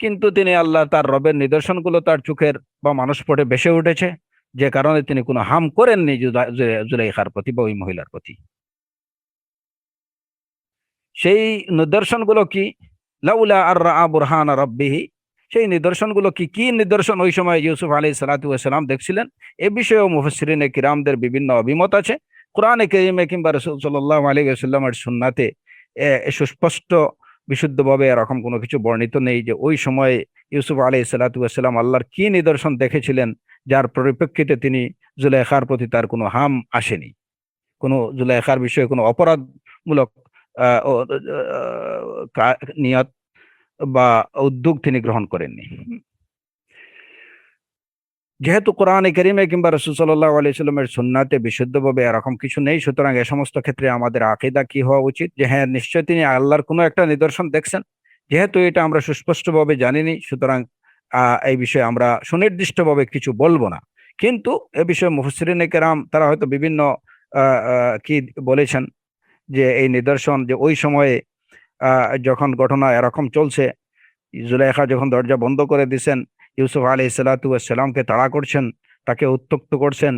কিন্তু তিনি আল্লাহ তার রবের নিদর্শনগুলো তার চোখের বা মানসপটে ভেসে উঠেছে, যে কারণে তিনি কোনো হাম করেননি জুলাইখার প্রতি বা ওই মহিলার প্রতি। সেই নিদর্শনগুলো কি? লাউলা আর রাআ বুরহান রাব্বিহি, সেই নিদর্শনগুলো কি কি নিদর্শন ওই সময় ইউসুফ আলাইহিস সালাতু ওয়াস সালাম দেখছিলেন, এ বিষয়েও মুফাসসিরিনে কিরামদের বিভিন্ন অভিমত আছে। কোরআনে কারীমে কিংবা রাসূল সাল্লাল্লাহু আলাইহি ওয়াসাল্লামের সুন্নাতে সুস্পষ্ট বিশুদ্ধভাবে এরকম কোনো কিছু বর্ণিত নেই যে ওই সময় ইউসুফ আলাইহিস সালাতু ওয়াস সালাম আল্লাহর কি নিদর্শন দেখেছিলেন যার পরিপ্রেক্ষিতে তিনি জুলেখার প্রতি তার কোনো হাম আসেনি, কোনো জুলেখার বিষয়ে কোনো অপরাধমূলক নিয়ত বা উদ্যোগ তিনি গ্রহণ করেননি। যেহেতু কোরআনে কারীমে কিংবা রাসূল সাল্লাল্লাহু আলাইহি সাল্লামের সুন্নাতে বিশুদ্ধভাবে এরকম কিছু নেই, সুতরাং এ সমস্ত ক্ষেত্রে আমাদের আকীদা কি হওয়া উচিত যে হ্যাঁ নিশ্চয় তিনি আল্লাহর কোনো একটা নিদর্শন দেখছেন। যেহেতু এটা আমরা সুস্পষ্টভাবে জানিনি, সুতরাং এই বিষয়ে আমরা সুনির্দিষ্টভাবে কিছু বলবো না। কিন্তু এ বিষয়ে মুফাসসিরিনে কেরাম তারা হয়তো বিভিন্ন কি বলেছেন যে এই নিদর্শন যে ওই সময়ে যখন ঘটনা এরকম চলছে, জুলেখা যখন দরজা বন্ধ করে দিছেন, ইউসুফ আলাইহিস সালাতু ওয়াস সালামকে তাড়া করছেন, তাকে উত্ত্যক্ত করছেন,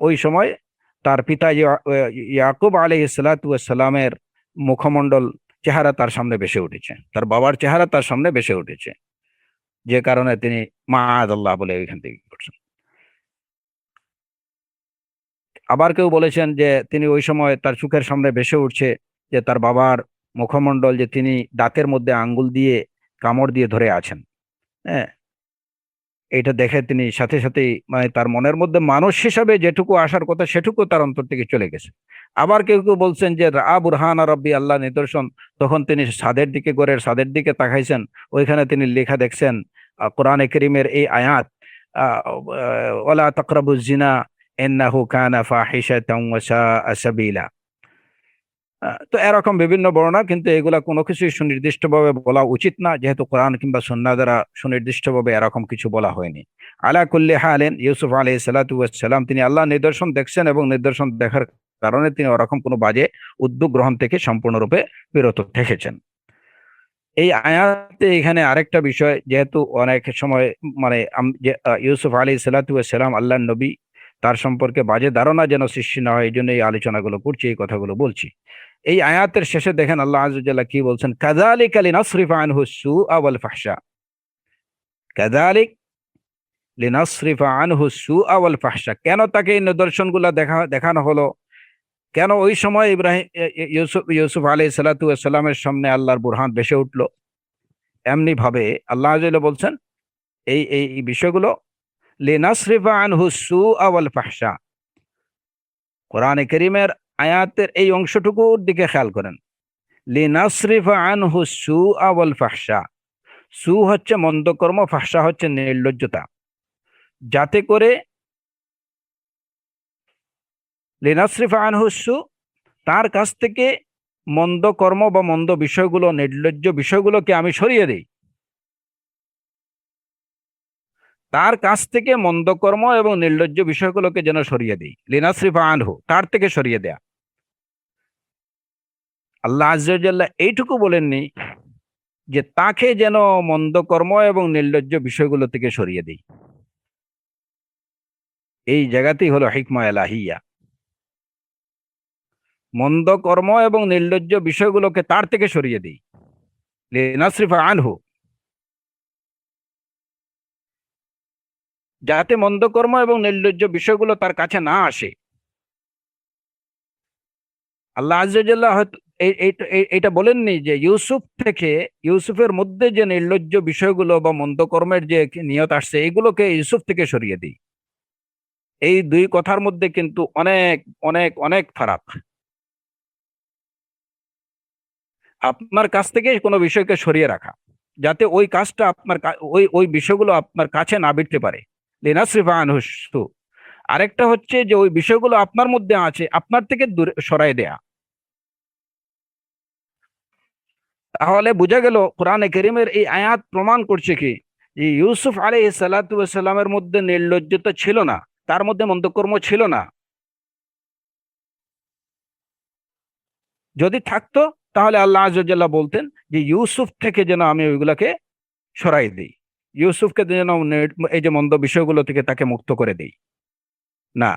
ওই সময় তার পিতা ইয়াকুব আলাইহিস সালাতু ওয়াস সালামের মুখমণ্ডল চেহারা তার সামনে ভেসে উঠেছে, তার বাবার চেহারা তার সামনে ভেসে উঠেছে, যে কারণে তিনি মাআযাল্লাহ বলে ওইখান থেকে করছেন। আবার কেউ বলেছেন যে তিনি ওই সময় তার চোখের সামনে ভেসে উঠছে যে তার বাবার মুখমণ্ডল, যে তিনি দাঁতের মধ্যে আঙ্গুল দিয়ে কামড় দিয়ে ধরে আছেন। হ্যাঁ, এটা দেখে তিনি সাথে সাথেই মানে তার মনের মধ্যে মানুষ হিসাবে যেটুকু আসার কথা সেটুকু তার অন্তর থেকে চলে গেছে। আবার কেউ কেউ বলছেন যে বুরহান রব্বি, আল্লাহ নিদর্শন, তখন তিনি ছাদের দিকে, ঘরের ছাদের দিকে তাকাইছেন, ওইখানে তিনি লেখা দেখছেন কোরআনে কারীমের এই আয়াত, ওয়ালা তাকরাবুজ জিনা ইন্নাহু কানা ফাহিশাতান ওয়া সাআ সাবিলা। তো এরকম বিভিন্ন বর্ণনা, কিন্তু এগুলা কোনো কিছুই সুনির্দিষ্টভাবে বলা উচিত না, যেহেতু কোরআন কিংবা সুন্নাহ দ্বারা সুনির্দিষ্টভাবে এরকম কিছু বলা হয়নি। আলা কুল্লি হালেন ইউসুফ আলাইহিস সালাতু ওয়াস সালাম তিনি আল্লাহ নিদর্শন দেখছেন এবং নিদর্শন দেখার কারণে তিনি ওরকম কোনো বাজে উদ্যোগ গ্রহণ থেকে সম্পূর্ণরূপে বিরত থেকেছেন। এই আয়াতে এখানে আরেকটা বিষয়, যেহেতু অনেক সময় মানে ইউসুফ আলাইহিস সালাতু ওয়াস সালাম আল্লাহর নবী, তার সম্পর্কে বাজে ধারণা যেন সৃষ্টি না হয়, এই জন্য এই আলোচনাগুলো করছি, এই কথাগুলো বলছি। এই আয়াতের শেষে দেখেন আল্লাহ আযজা ওয়া জাল্লা কি বলছেন, কাযালিকা লিনাসরিফা আনহু সুআ ওয়াল ফাহশা। কাযালিক লিনাসরিফা আনহু সুআ ওয়াল ফাহশা, কেন তাকে এই নিদর্শনগুলো দেখানো হলো, কেন ওই সময় ইউসুফ আলাইহিস সালাতু ওয়াস সালামের সামনে আল্লাহর বুরহান ভেসে উঠলো, এমনি ভাবে আল্লাহ আযজা ওয়া জাল্লা বলছেন এই বিষয়গুলো লিনাসরিফা আনহু সুআ ওয়াল ফাহশা। কোরআনে কারীমের আয়াতের এই অংশটুকুর দিকে খেয়াল করেন, লিনাসরিফা আনহু সুআ ওয়াল ফাহশা। সু হচ্ছে মন্দ কর্ম, ফাহশা হচ্ছে নির্লজ্জতা, যাতে করে লিনাসরিফা আনহু সু, তার কাছ থেকে মন্দ কর্ম বা মন্দ বিষয়গুলো, নির্লজ্জ বিষয়গুলোকে আমি সরিয়ে দেই, তার কাছ থেকে মন্দ কর্ম এবং নির্লজ্জ বিষয়গুলোকে যেন সরিয়ে দেই। লিনাসরিফা আনহু, তার থেকে সরিয়ে দেয়া। আল্লাহ আযজা ওয়া জাল্লা এইটুকু বলেননি যে তাকে যেন মন্দ কর্ম এবং নির্লজ্জ বিষয়গুলো থেকে সরিয়ে দেই। এই জায়গাতেই হলো হিকমা ইলাহিয়া। মন্দ কর্ম এবং নির্লজ্জ বিষয়গুলোকে তার থেকে সরিয়ে দেই, লিনাসরিফা আনহু, যাতে মন্দ কর্ম এবং নির্লজ্জ বিষয়গুলো তার কাছে না আসে। আল্লাহ আযজা ওয়া জাল্লা হয়তো এইটা বলেননি যে ইউসুফের মধ্যে যে নির্লজ্জ বিষয়গুলো বা মন্দ কর্মের যে নিয়ত আসছে, এগুলোকে ইউসুফ থেকে সরিয়ে দিই। এই দুই কথার মধ্যে কিন্তু অনেক অনেক অনেক ফারাক। আপনার কাছ থেকে কোনো বিষয়কে সরিয়ে রাখা, যাতে ওই কাজটা আপনার ওই বিষয়গুলো আপনার কাছে না বিটতে পারে, লিনাসরিফা আনহু সু। আরেকটা হচ্ছে যে ওই বিষয়গুলো আপনার মধ্যে আছে, আপনার থেকে দূরে সরাই দেয়া। তাহলে বোঝা গেল কোরআনে কারীমের এই আয়াত প্রমাণ করছে কি, যে ইউসুফ আলাইহিস সালাতু ওয়াস সালামের মধ্যে নির্লজ্জতা ছিল না, তার মধ্যে মন্দকর্ম ছিল না। যদি থাকতো তাহলে আল্লাহ আযজা ওয়া জাল্লা বলতেন যে ইউসুফ থেকে যেন আমি ওইগুলাকে সরাই দিই, ইউসুফকে যেন এই যে মন্দ বিষয়গুলো থেকে তাকে মুক্ত করে দেই। না,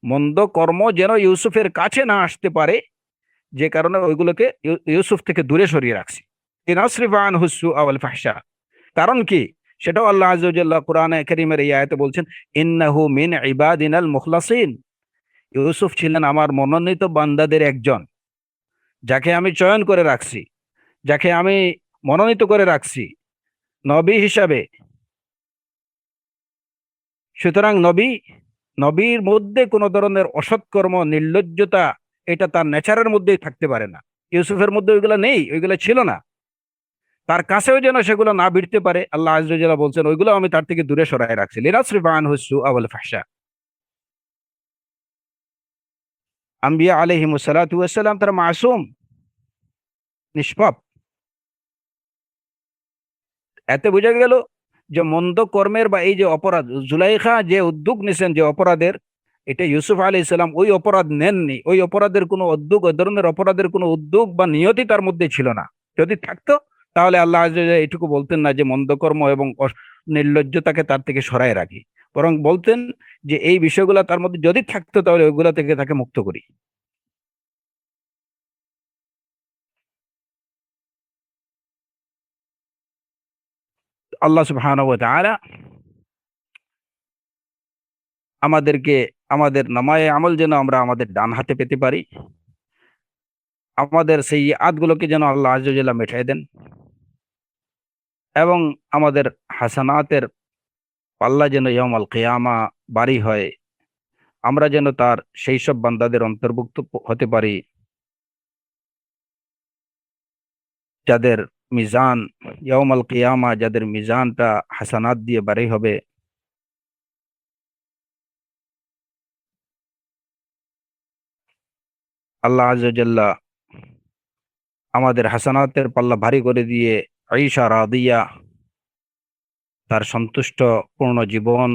মন্দ কর্ম যেন ইউসুফের কাছে না আসতে পারে, যে কারণে ওইগুলোকে ইউসুফ থেকে দূরে সরিয়ে রাখছি। লিনাসরিফা আনহু সুআ ওয়াল ফাহশা, কারণ কি? সেটাও আল্লাহ আযজা ওয়া জাল্লা কোরআনে কারীমের এই আয়াতে বলছেন, ইন্নাহু মিন ইবাদিনাল মুখলাসিন। ইউসুফ ছিলেন আমার মনোনীত বান্দাদের একজন, যাকে আমি চয়ন করে রাখছি, যাকে আমি মনোনীত করে রাখছি নবী হিসাবে। সুতরাং নবীর মধ্যে কোনো ধরনের অসৎকর্ম, নির্লজ্জতা, এটা তার নেচারের মধ্যেই থাকতে পারে না। ইউসুফের মধ্যে ওইগুলা নেই, ওইগুলা ছিল না। তার কাছেও যেন সেগুলো না ভিড়তে পারে, আল্লাহ আযজা ওয়া জাল্লা বলছেন ওইগুলো আমি তার থেকে দূরে সরায় রাখছি। লিনাসরিফা আনহু সুআ ওয়াল ফাহশা। আম্বিয়া আলাইহিমুস সালাতু ওয়াস সালাম তারা মাসুম, নিষ্পাপ। এতে বোঝা গেল যে মন্দ কর্মের বা এই যে অপরাধ, জুলাইখা যে উদ্যোগ নিছেন যে অপরাধের, এটা ইউসুফ আলাইহিস সালাম ওই অপরাধ নেননি। ওই অপরাধের কোনো উদ্যোগ, ওই ধরনের অপরাধের কোনো উদ্যোগ বা নিয়তি তার মধ্যে ছিল না। যদি থাকতো তাহলে আল্লাহ আযজা ওয়া জাল্লা এটুকু বলতেন না যে মন্দ কর্ম এবং নির্লজ্জতাকে তার থেকে সরায় রাখি, বরং বলতেন যে এই বিষয়গুলো তার মধ্যে যদি থাকতো তাহলে ওইগুলা থেকে তাকে মুক্ত করি। আল্লাহ সুবহানাহু ওয়া তাআলা আমাদেরকে, আমাদের নামায়ে আমল যেন আমরা আমাদের ডান হাতে পেতে পারি, আমাদের সেইয়াত গুলোকে যেন আল্লাহ আযজা ওয়া জাল্লা মিটায় দেন, এবং আমাদের হাসানাতের পাল্লা যেন ইয়াউমাল কিয়ামা ভারী হয়। আমরা যেন তার সেই সব বান্দাদের অন্তর্ভুক্ত হতে পারি যাদের মিজান ইয়াউমাল কিয়ামা, যাদের মিজানটা হাসানাত দিয়ে ভারী হবে। আল্লাহ আযজা ওয়া জাল্লা আমাদের হাসানাতের পাল্লা ভারী করে দিয়ে আইশা রাদিয়া, তার সন্তুষ্ট পূর্ণ জীবন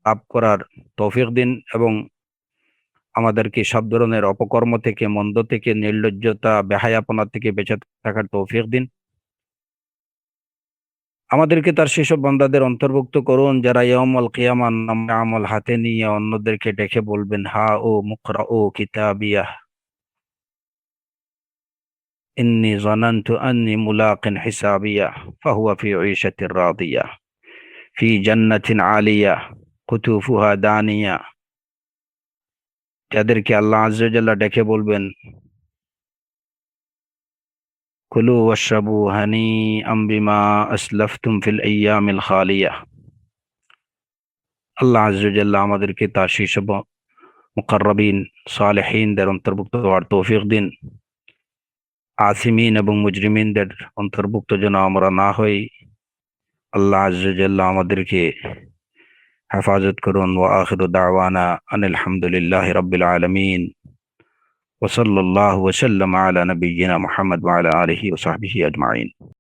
লাভ করার তৌফিক দিন, এবং আমাদেরকে সব ধরনের অপকর্ম থেকে, মন্দ থেকে, নির্লজ্জতা, বেহায়াপনা থেকে বেঁচে থাকার তৌফিক দিন। আমাদেরকে তার সেসব বান্দাদের অন্তর্ভুক্ত করুন যারা ইয়াউমুল কিয়ামা নামে আমল হাতে নিয়ে অন্যদেরকে ডেকে বলবেন, হা ও মুকরাউ কিতাবিয়া ইন্নী যানানতু আন্নী মুলাকিন হিসাবিয়া ফাহুয়া ফি ঈশাতির রাদিয়া ফি জান্নাতিন আলিয়া কুতুফুহা দানিয়া। যাদেরকে আল্লাহ আযজা ওয়া জাল্লা ডেকে বলবেন, কুলু ওয়াশরাবু হানিআম বিমা আসলাফতুম ফিল আইয়ামিল খালিয়া। আল্লাহ আযজা ওয়া জাল্লা আমাদেরকে তার সেই সব মুকাররাবিন সালেহিনদের অন্তর্ভুক্ত হওয়ার তৌফিক দিন। আসিমিন এবং মুজরিমিনদের অন্তর্ভুক্ত যেন আমরা না হই। আল্লাহ আযজা ওয়া জাল্লা আমাদেরকে হেফাজত করুন। ওয়া আখিরু দাওয়ানা আনিল হামদুলিল্লাহি রাব্বিল আলামিন। ওয়া সাল্লাল্লাহু ওয়া সাল্লামা আলা নাবিয়্যিনা মুহাম্মদ ওয়া আলা আলিহি ওয়া সাহবিহি আজমাইন।